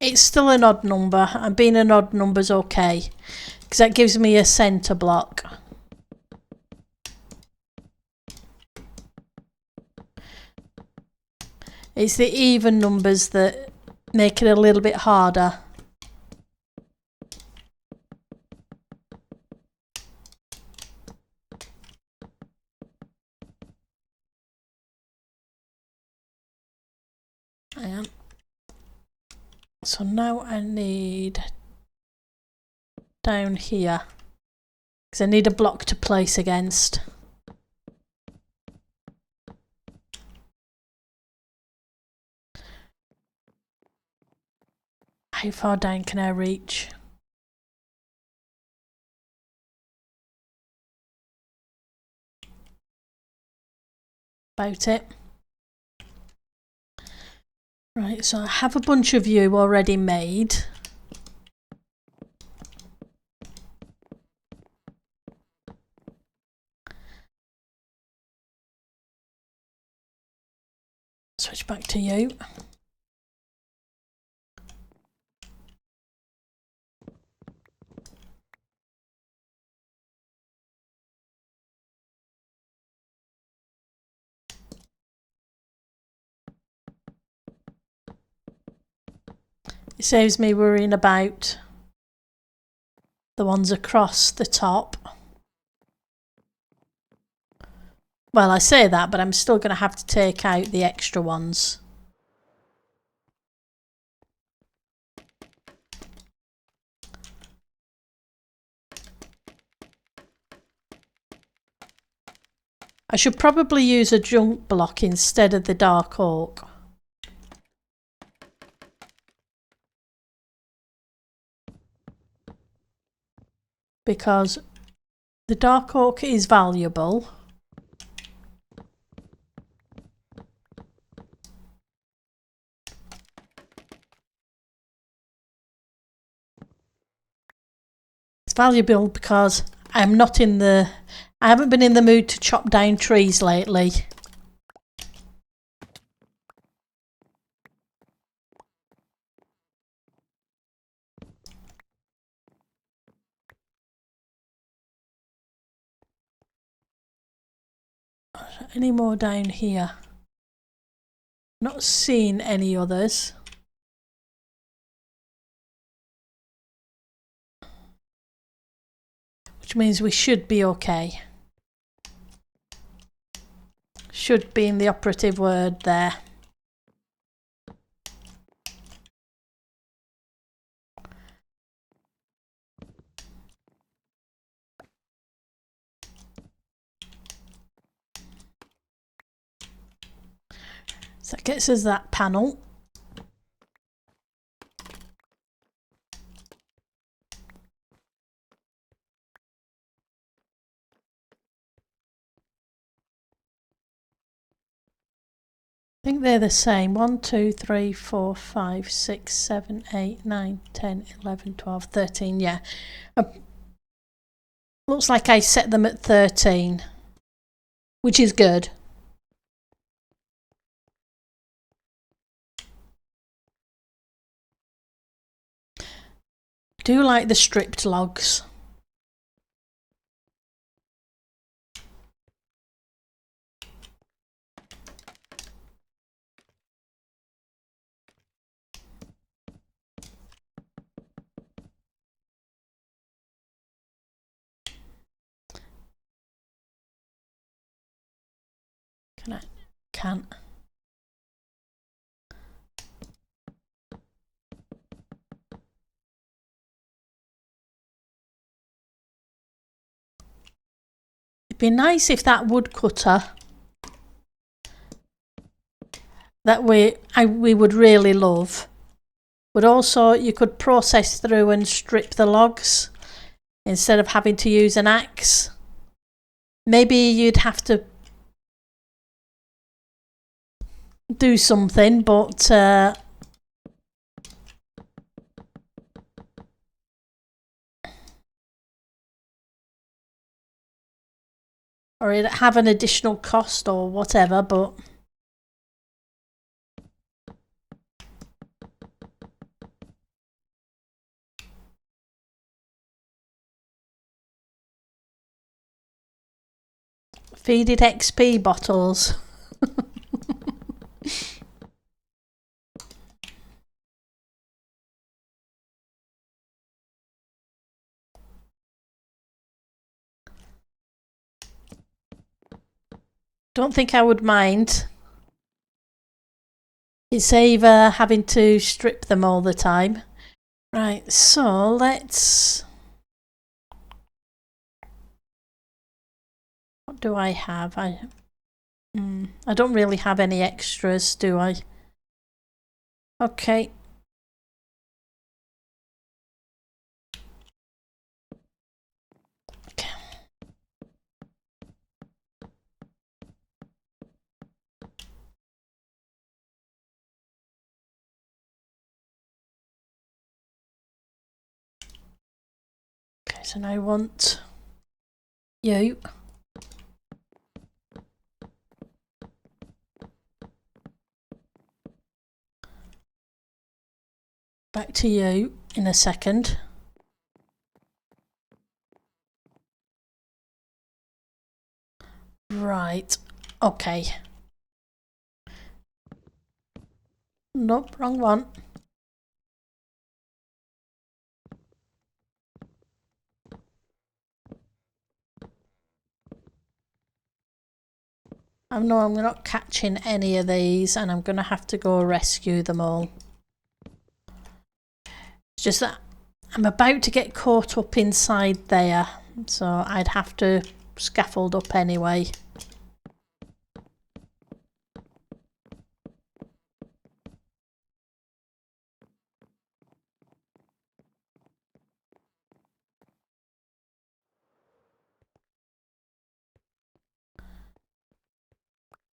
it's still an odd number, and being an odd number is okay, because that gives me a centre block. It's the even numbers that make it a little bit harder. I am. So now I need down here, because I need a block to place against. How far down can I reach? About it. Right, so I have a bunch of you already made. Switch back to you. It saves me worrying about the ones across the top. Well, I say that, but I'm still going to have to take out the extra ones. I should probably use a junk block instead of the dark oak. Because the dark oak is valuable. It's valuable because I haven't been in the mood to chop down trees lately. Any more down here? Not seen any others. Which means we should be okay. Should being the operative word there. So that gets us that panel. I think they're the same. 1, 2, 3, 4, 5, 6, 7, 8, 9, 10, 11, 12, 13. Yeah. Looks like I set them at 13, which is good. I do like the stripped logs. Can't. It'd be nice if that woodcutter that we would really love, but also you could process through and strip the logs instead of having to use an axe. Maybe you'd have to do something, but or it'd have an additional cost or whatever, but feed it XP bottles. Don't think I would mind. It's either having to strip them all the time. Right, so let's... What do I have? I don't really have any extras, do I? Okay. Okay, so now I want you. Back to you in a second. Right, okay. Nope, wrong one. I know I'm not catching any of these and I'm going to have to go rescue them all. It's just that I'm about to get caught up inside there, so I'd have to scaffold up anyway.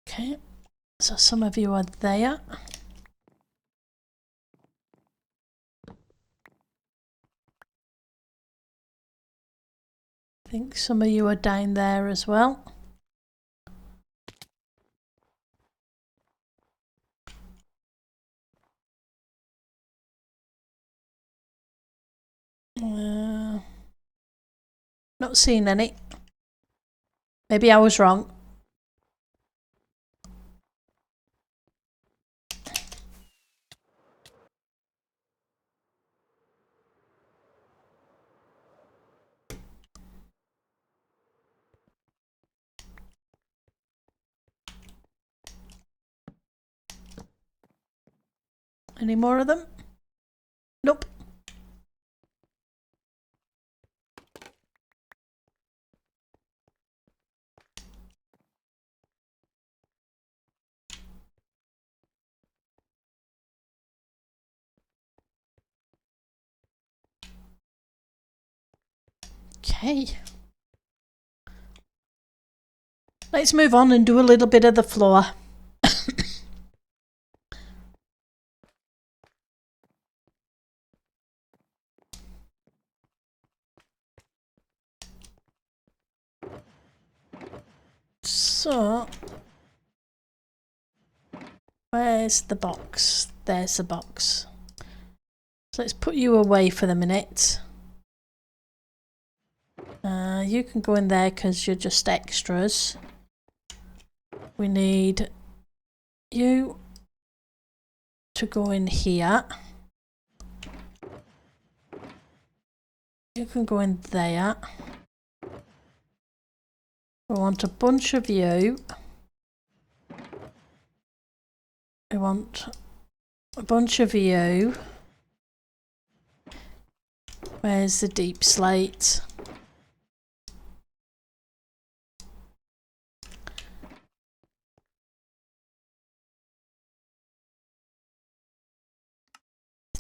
Okay, so some of you are there. I think some of you are down there as well. Not seen any. Maybe I was wrong. Any more of them? Nope. Okay. Let's move on and do a little bit of the floor. So, where's the box? There's the box. So let's put you away for the minute. You can go in there because you're just extras. We need you to go in here. You can go in there. We want a bunch of you. We want a bunch of you. Where's the deep slate?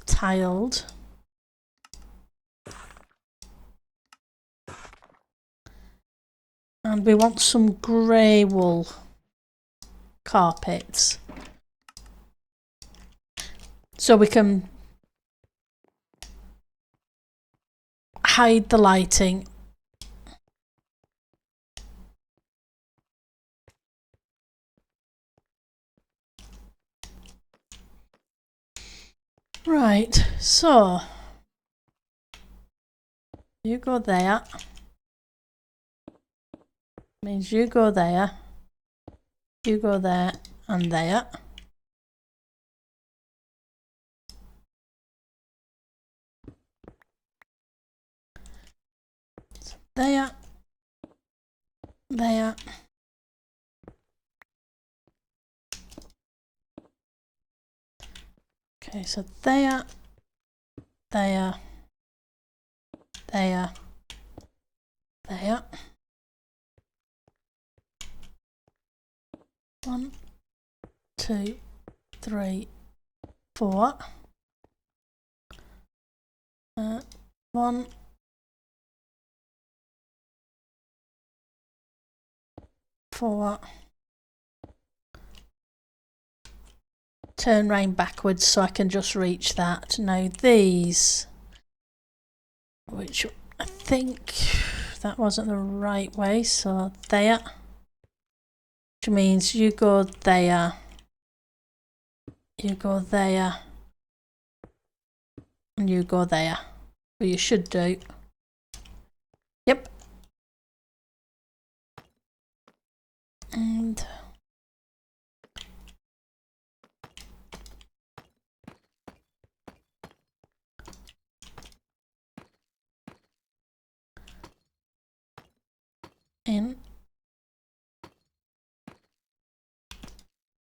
Tiled. And we want some grey wool carpets. So we can hide the lighting. Right, so you go there. Means you go there, you go there, and there. So there, there. Okay, so there, there, there, there. 1, 2, 3, 4. 1, 4. Turn round backwards so I can just reach that. Now these, which I think that wasn't the right way, so there. Which means you go there, you go there, and you go there. Well, you should do. Yep. And in.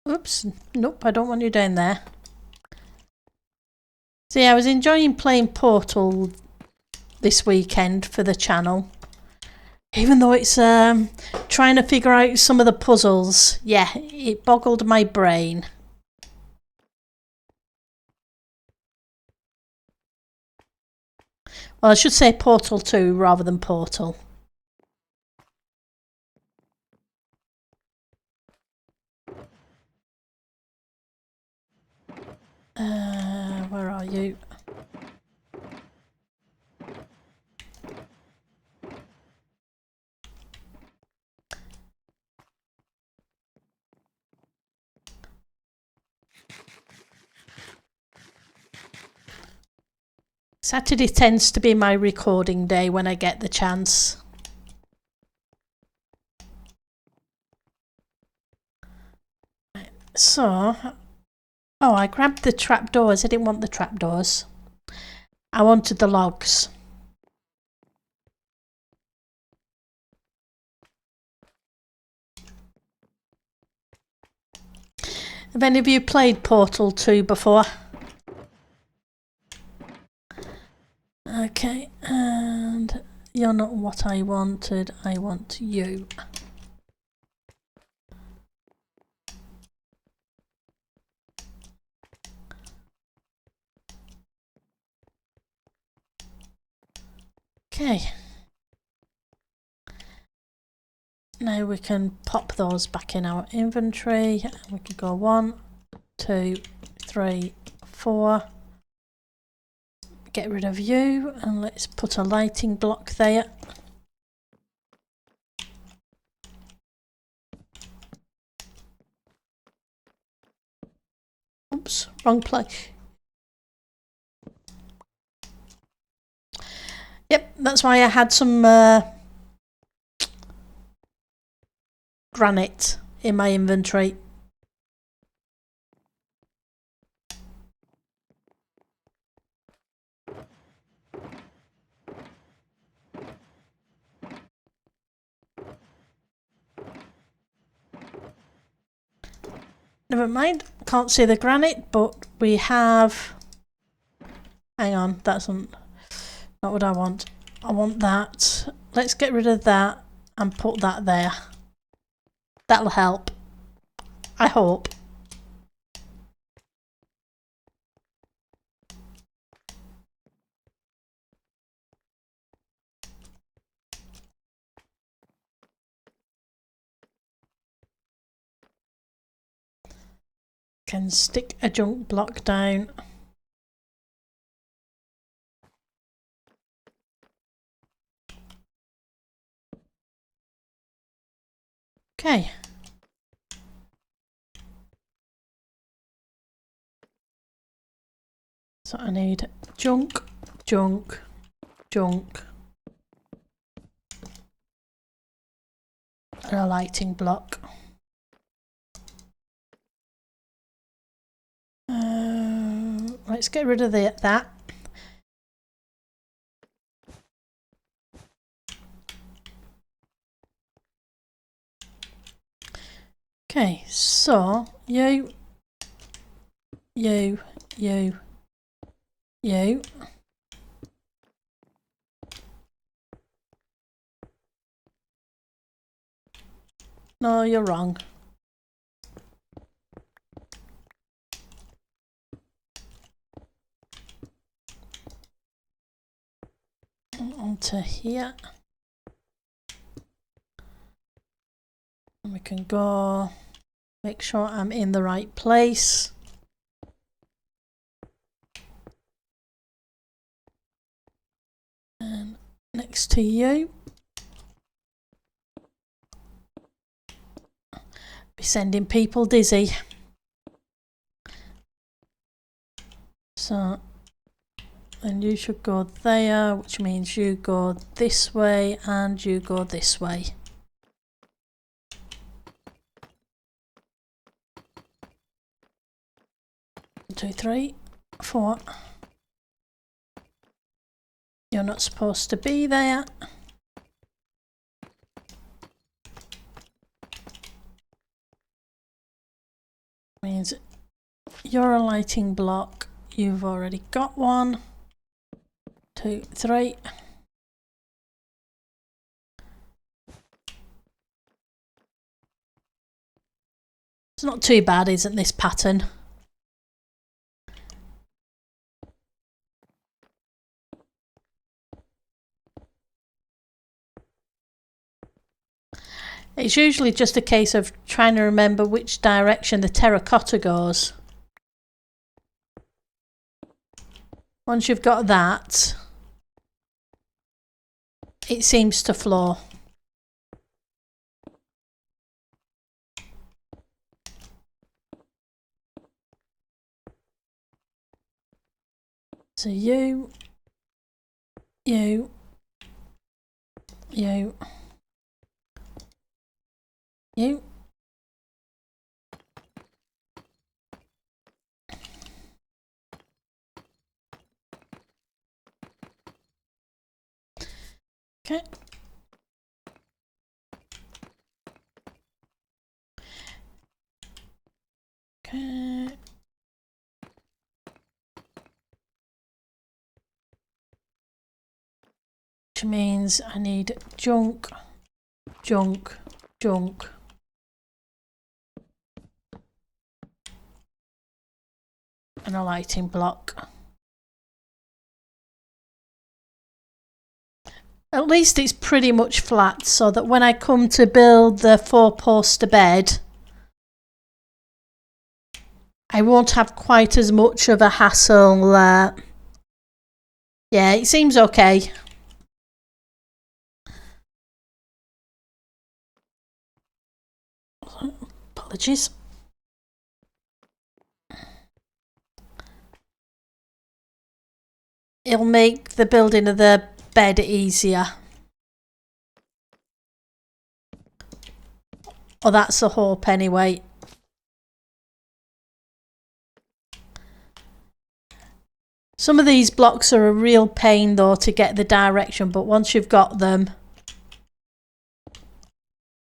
Oops, nope, I don't want you down there. So yeah, I was enjoying playing Portal this weekend for the channel. Even though it's trying to figure out some of the puzzles, yeah, it boggled my brain. Well, I should say Portal 2 rather than Portal. Where are you? Saturday tends to be my recording day when I get the chance. So, oh, I grabbed the trapdoors. I didn't want the trapdoors. I wanted the logs. Have any of you played Portal 2 before? you're not what I wanted. I want you. Okay. Now we can pop those back in our inventory. We can go 1, 2, 3, 4. Get rid of you and let's put a lighting block there. Oops, wrong place. Yep, that's why I had some granite in my inventory. Never mind, can't see the granite, but we have... Hang on, that's not what I want. I want that. Let's get rid of that and put that there. That'll help. I hope. Can stick a junk block down. Okay. So I need junk, junk, junk, and a lighting block. Let's get rid of that. Okay, so you. No, you're wrong. Onto here. And we can go, make sure I'm in the right place. And next to you. Be sending people dizzy. So, then you should go there, which means you go this way and you go this way. 1, 2, 3, 4. You're not supposed to be there. Means you're a lighting block. You've already got 1, 2, 3. It's not too bad, isn't this pattern? It's usually just a case of trying to remember which direction the terracotta goes. Once you've got that, it seems to flow. So you. Okay. Okay. Which means I need junk, junk, junk. And a lighting block. At least it's pretty much flat so that when I come to build the 4-poster bed, I won't have quite as much of a hassle. Yeah, it seems okay. Apologies. It'll make the building of the bed easier. Or that's the hope anyway. Some of these blocks are a real pain though to get the direction, but once you've got them,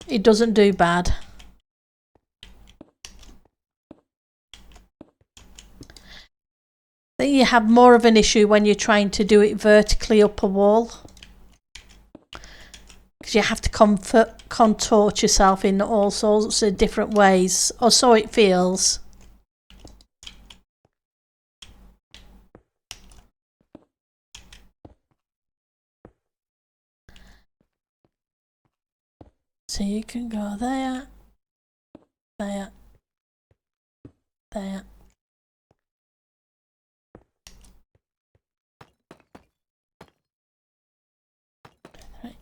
it doesn't do bad. I think you have more of an issue when you're trying to do it vertically up a wall, because you have to contort yourself in all sorts of different ways, or so it feels. So you can go there, there, there. Right.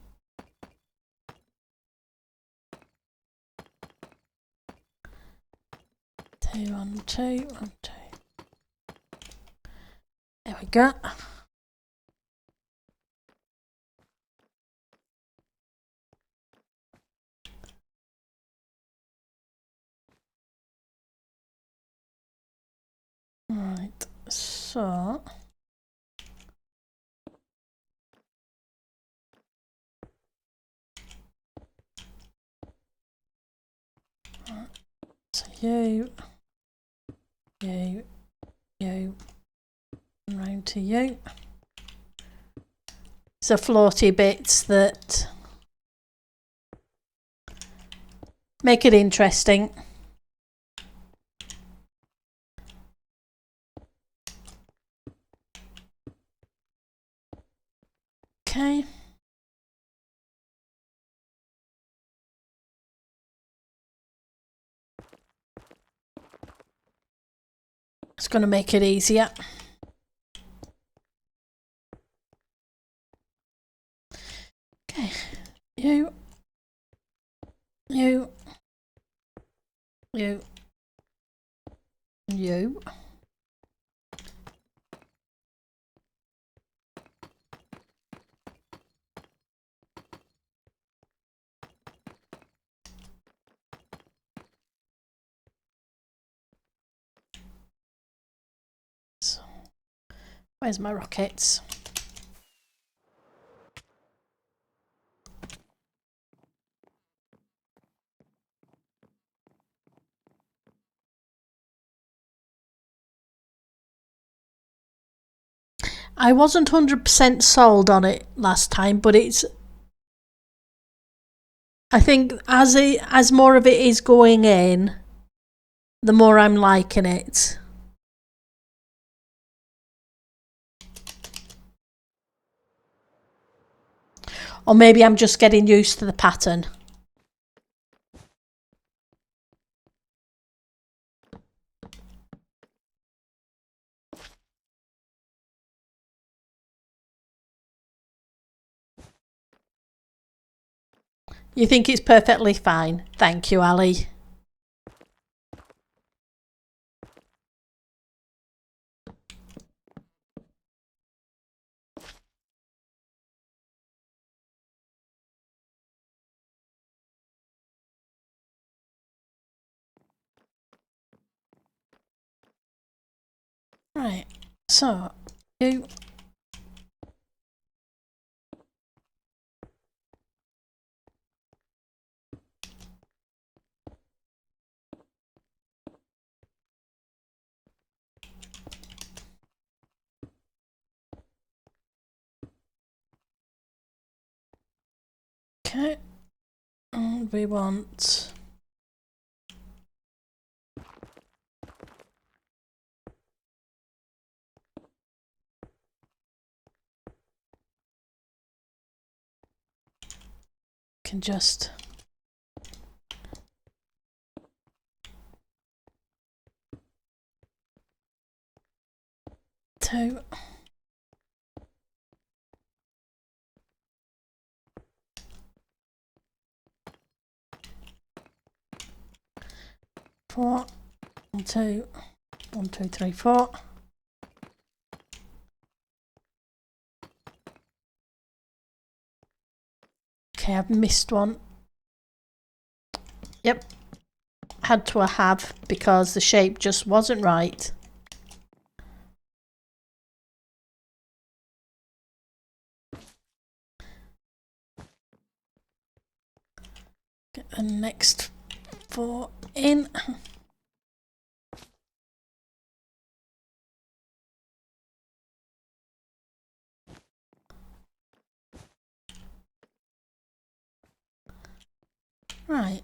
Two, 1, 2, 1, 2. There we go. Right, so you, and round to you. So floaty bits that make it interesting. Okay. It's going to make it easier. Okay. You. So, where's my rockets? I wasn't 100% sold on it last time, but it's, I think as more of it is going in, the more I'm liking it. Or maybe I'm just getting used to the pattern. You think it's perfectly fine. Thank you, Ali. Right, so you. Okay, and we want can just two. Four, 1, 2, 1, 2, 3, 4. Okay, I've missed one. Yep, had to have because the shape just wasn't right. Get the next 4 in. Right.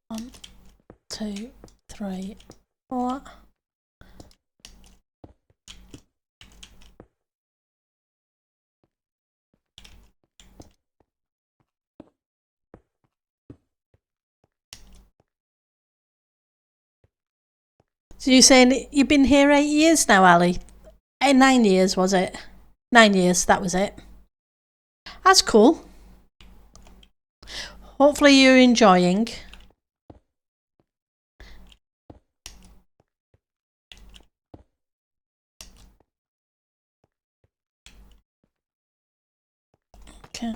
One, 2, 3, 4. So you're saying you've been here 8 years now, Ali? 9 years, was it? 9 years, that was it. That's cool. Hopefully you're enjoying. Okay.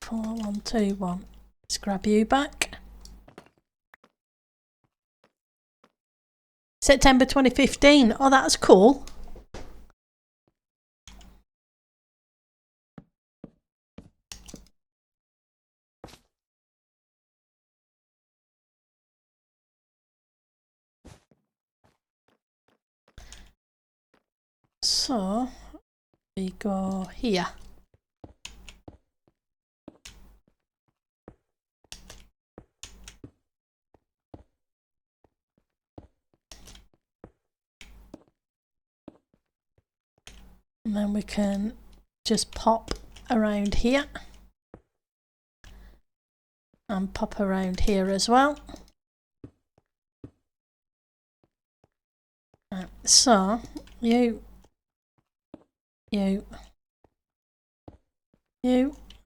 Four, 1, 2, 1. Let's grab you back. September 2015. Oh, that's cool. So we go here. And then we can just pop around here. And pop around here as well. Right, so you,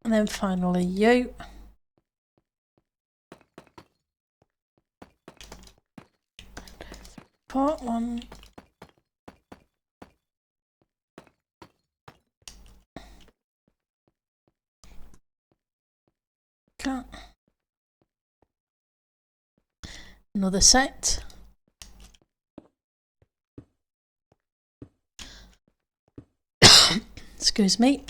and then finally you. Part 1. Okay. Another set. Excuse me.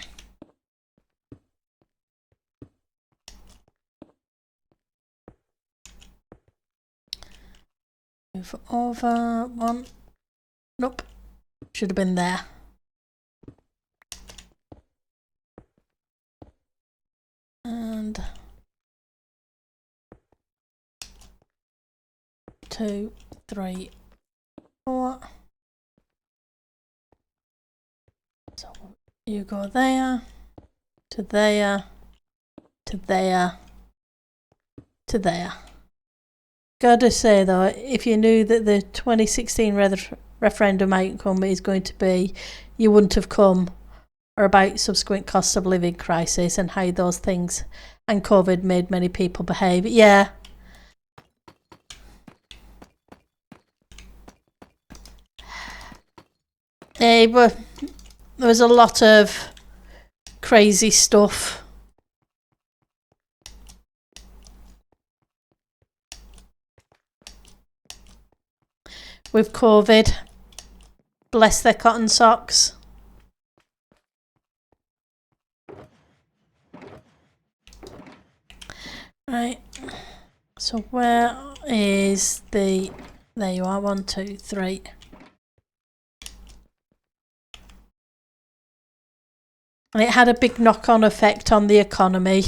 Move over 1. Nope. Should have been there. And 2, 3, 4. So you go there, to there, to there, to there. Gotta say though, if you knew that the 2016 referendum outcome is going to be, you wouldn't have come, or about subsequent cost of living crisis and how those things and COVID made many people behave. Yeah. But there was a lot of crazy stuff. With COVID. Bless their cotton socks. Right. So where is the... There you are, 1, 2, 3. And it had a big knock-on effect on the economy.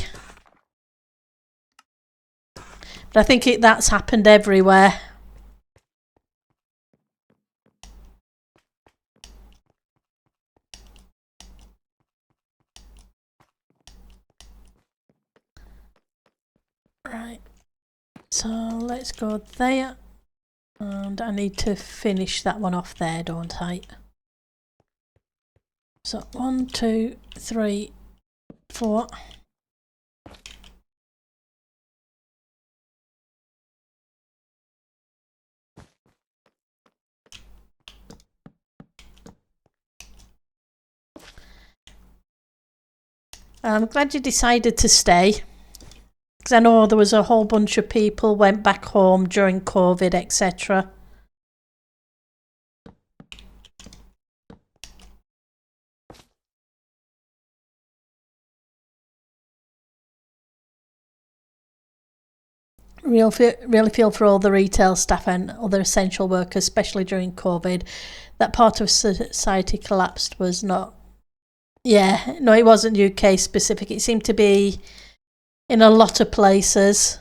But I think that's happened everywhere. Right. So let's go there. And I need to finish that one off there, don't I? So 1, 2, 3, 4. I'm glad you decided to stay, because I know there was a whole bunch of people went back home during COVID, etc. Really feel for all the retail staff and other essential workers, especially during COVID. That part of society collapsed was not... Yeah, no, it wasn't UK specific. It seemed to be in a lot of places.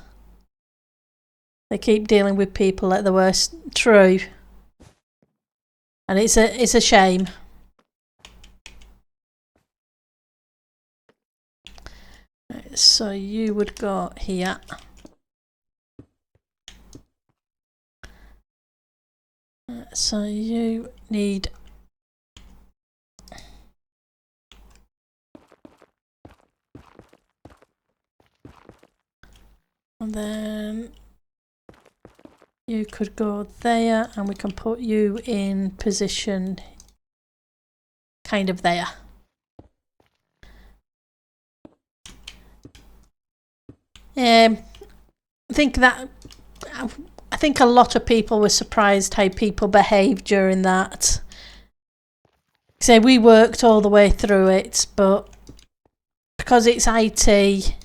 They keep dealing with people at the worst. True. And it's a shame. So you would go here. So you need... And then you could go there, and we can put you in position kind of there. I think a lot of people were surprised how people behaved during that. So we worked all the way through it, but because it's IT,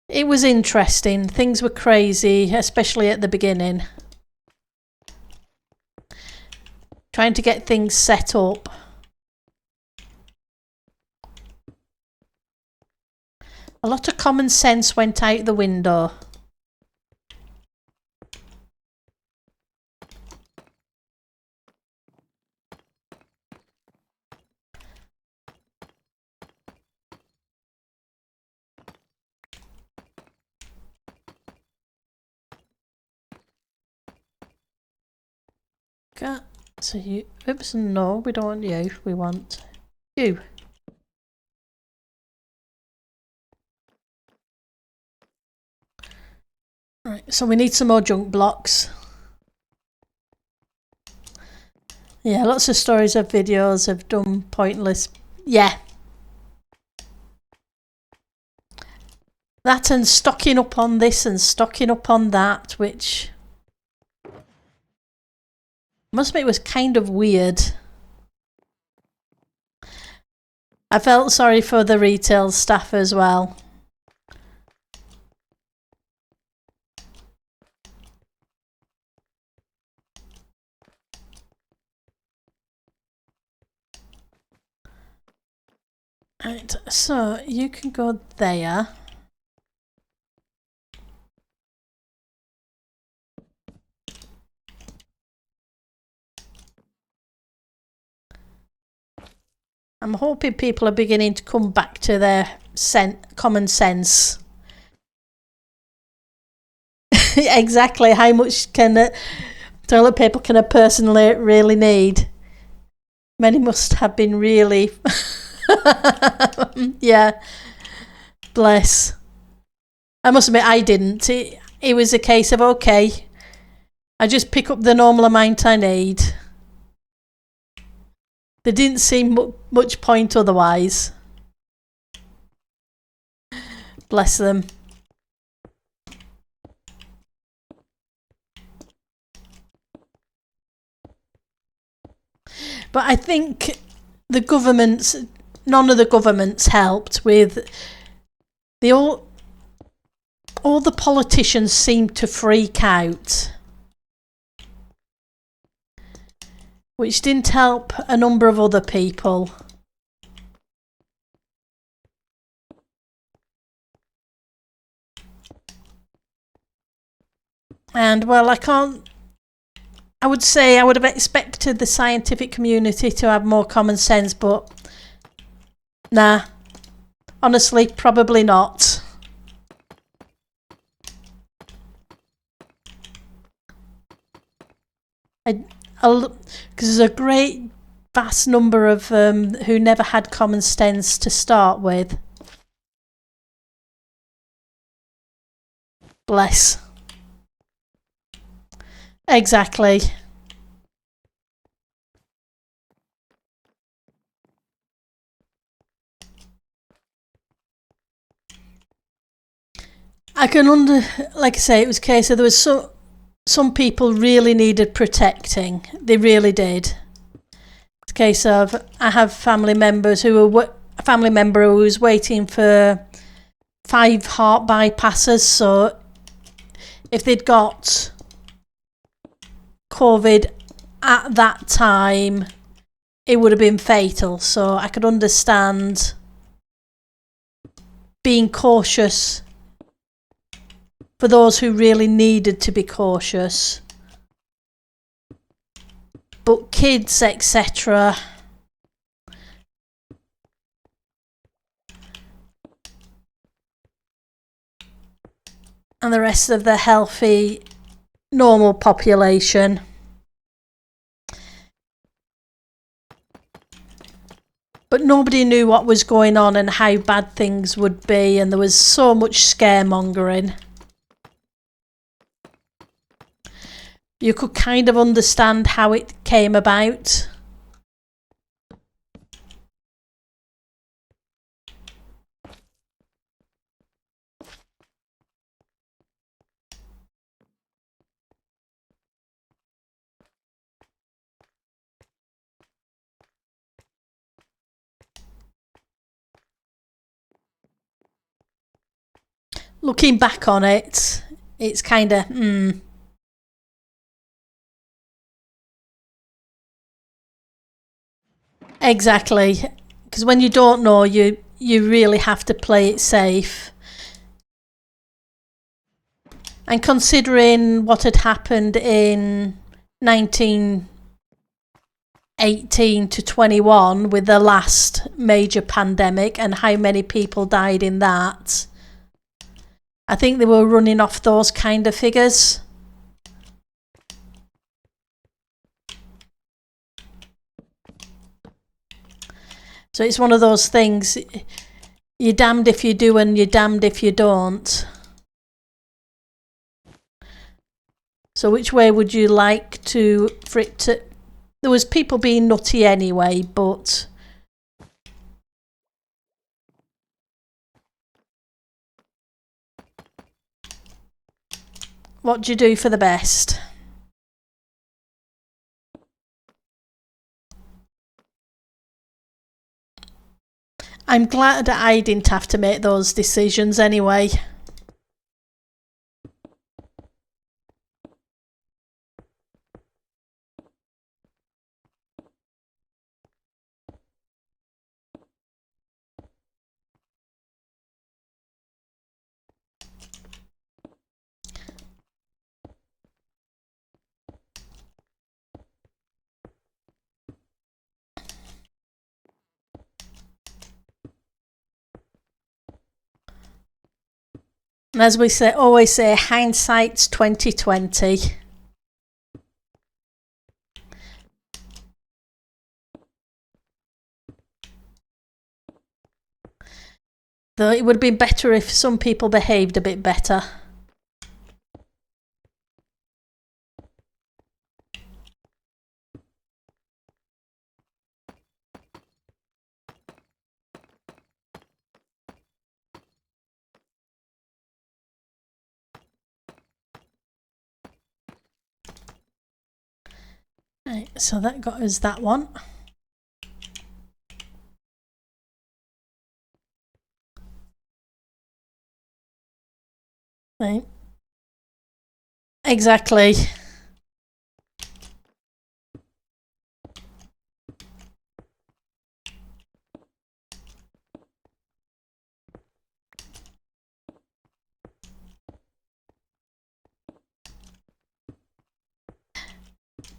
it was interesting. Things were crazy, especially at the beginning. Trying to get things set up. A lot of common sense went out the window. Okay, so you... Oops, no, we don't want you. We want you. Right, so we need some more junk blocks. Yeah, lots of stories of videos have done pointless... Yeah. That and stocking up on this and stocking up on that, which... Must admit it was kind of weird. I felt sorry for the retail staff as well. Right, so you can go there. I'm hoping people are beginning to come back to their common sense. Exactly, how much can toilet paper can a person really need? Many must have been really... Yeah, bless. I must admit I didn't. It was a case of, okay, I just pick up the normal amount I need. There didn't seem much point otherwise. Bless them. But I think the governments, none of the governments helped with the all the politicians seemed to freak out, which didn't help a number of other people. And well, I would say I would have expected the scientific community to have more common sense, but nah, honestly, probably not. Because there's a great vast number of who never had common sense to start with. Bless. Exactly. I can like I say, it was a case of there was some people really needed protecting. They really did. It's a case of I have family members a family member who was waiting for 5 heart bypasses, so if they'd got COVID at that time, it would have been fatal. So I could understand being cautious for those who really needed to be cautious. But kids, etc., and the rest of the healthy, normal population, but nobody knew what was going on and how bad things would be, and there was so much scaremongering. You could kind of understand how it came about. Looking back on it, it's kind of, Exactly. Because when you don't know, you really have to play it safe. And considering what had happened in 1918 to 21 with the last major pandemic and how many people died in that, I think they were running off those kind of figures. So it's one of those things, you're damned if you do and you're damned if you don't. So which way would you like for it to... There was people being nutty anyway, but... What do you do for the best? I'm glad I didn't have to make those decisions anyway. And as we always say, hindsight's 2020. Though it would have been better if some people behaved a bit better. Right, so that got us that one. Right. Exactly.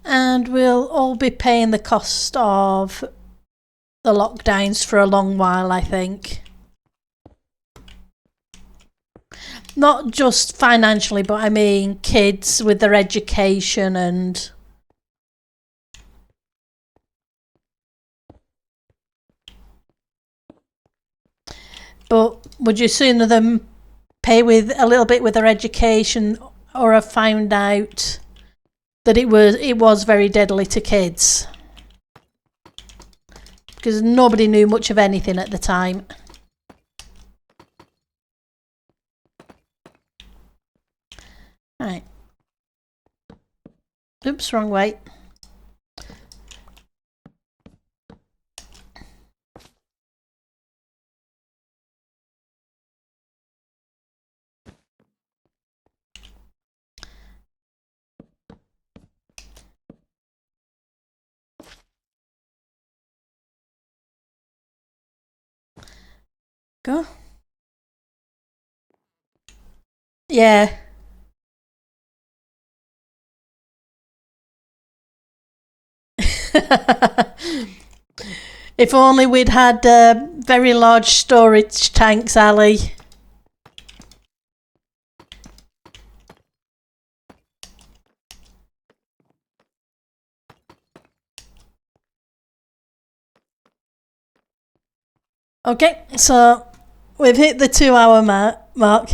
And we'll all be paying the cost of the lockdowns for a long while, I think. Not just financially, but I mean kids with their education and... But would you sooner them pay with a little bit with their education or have found out that it was very deadly to kids? Because nobody knew much of anything at the time. Right. Oops, wrong way. Go. Yeah. If only we'd had very large storage tanks, Ali. Okay, so we've hit the 2-hour mark.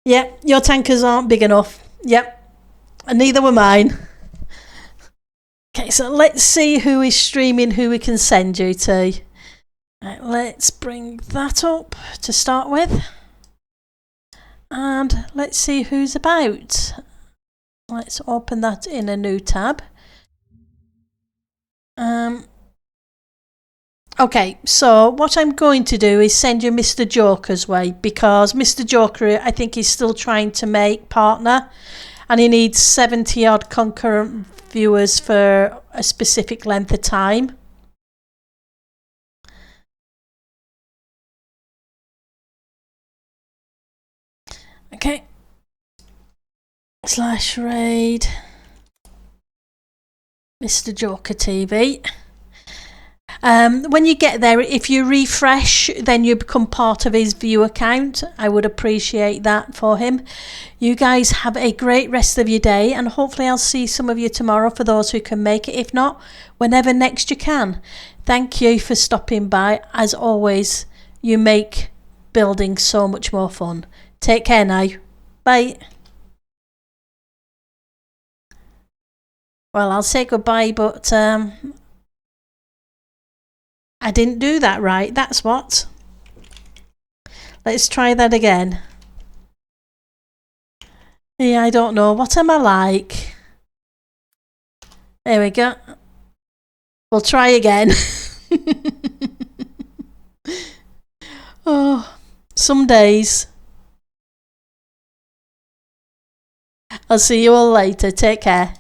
Yep, your tankers aren't big enough. Yep, and neither were mine. Okay, so let's see who is streaming, who we can send you to. Right, let's bring that up to start with. And let's see who's about. Let's open that in a new tab. Okay, so what I'm going to do is send you Mr. Joker's way, because Mr. Joker, I think, is still trying to make partner, and he needs 70 odd concurrent viewers for a specific length of time. Okay. /raid Mr. Joker TV. When you get there, if you refresh, then you become part of his view account. I would appreciate that for him. You guys have a great rest of your day, and hopefully I'll see some of you tomorrow for those who can make it. If not, whenever next you can. Thank you for stopping by. As always, you make building so much more fun. Take care now. Bye. Well, I'll say goodbye, but I didn't do that right, that's what. Let's try that again. Yeah, I don't know. What am I like? There we go. We'll try again. Oh, some days. I'll see you all later. Take care.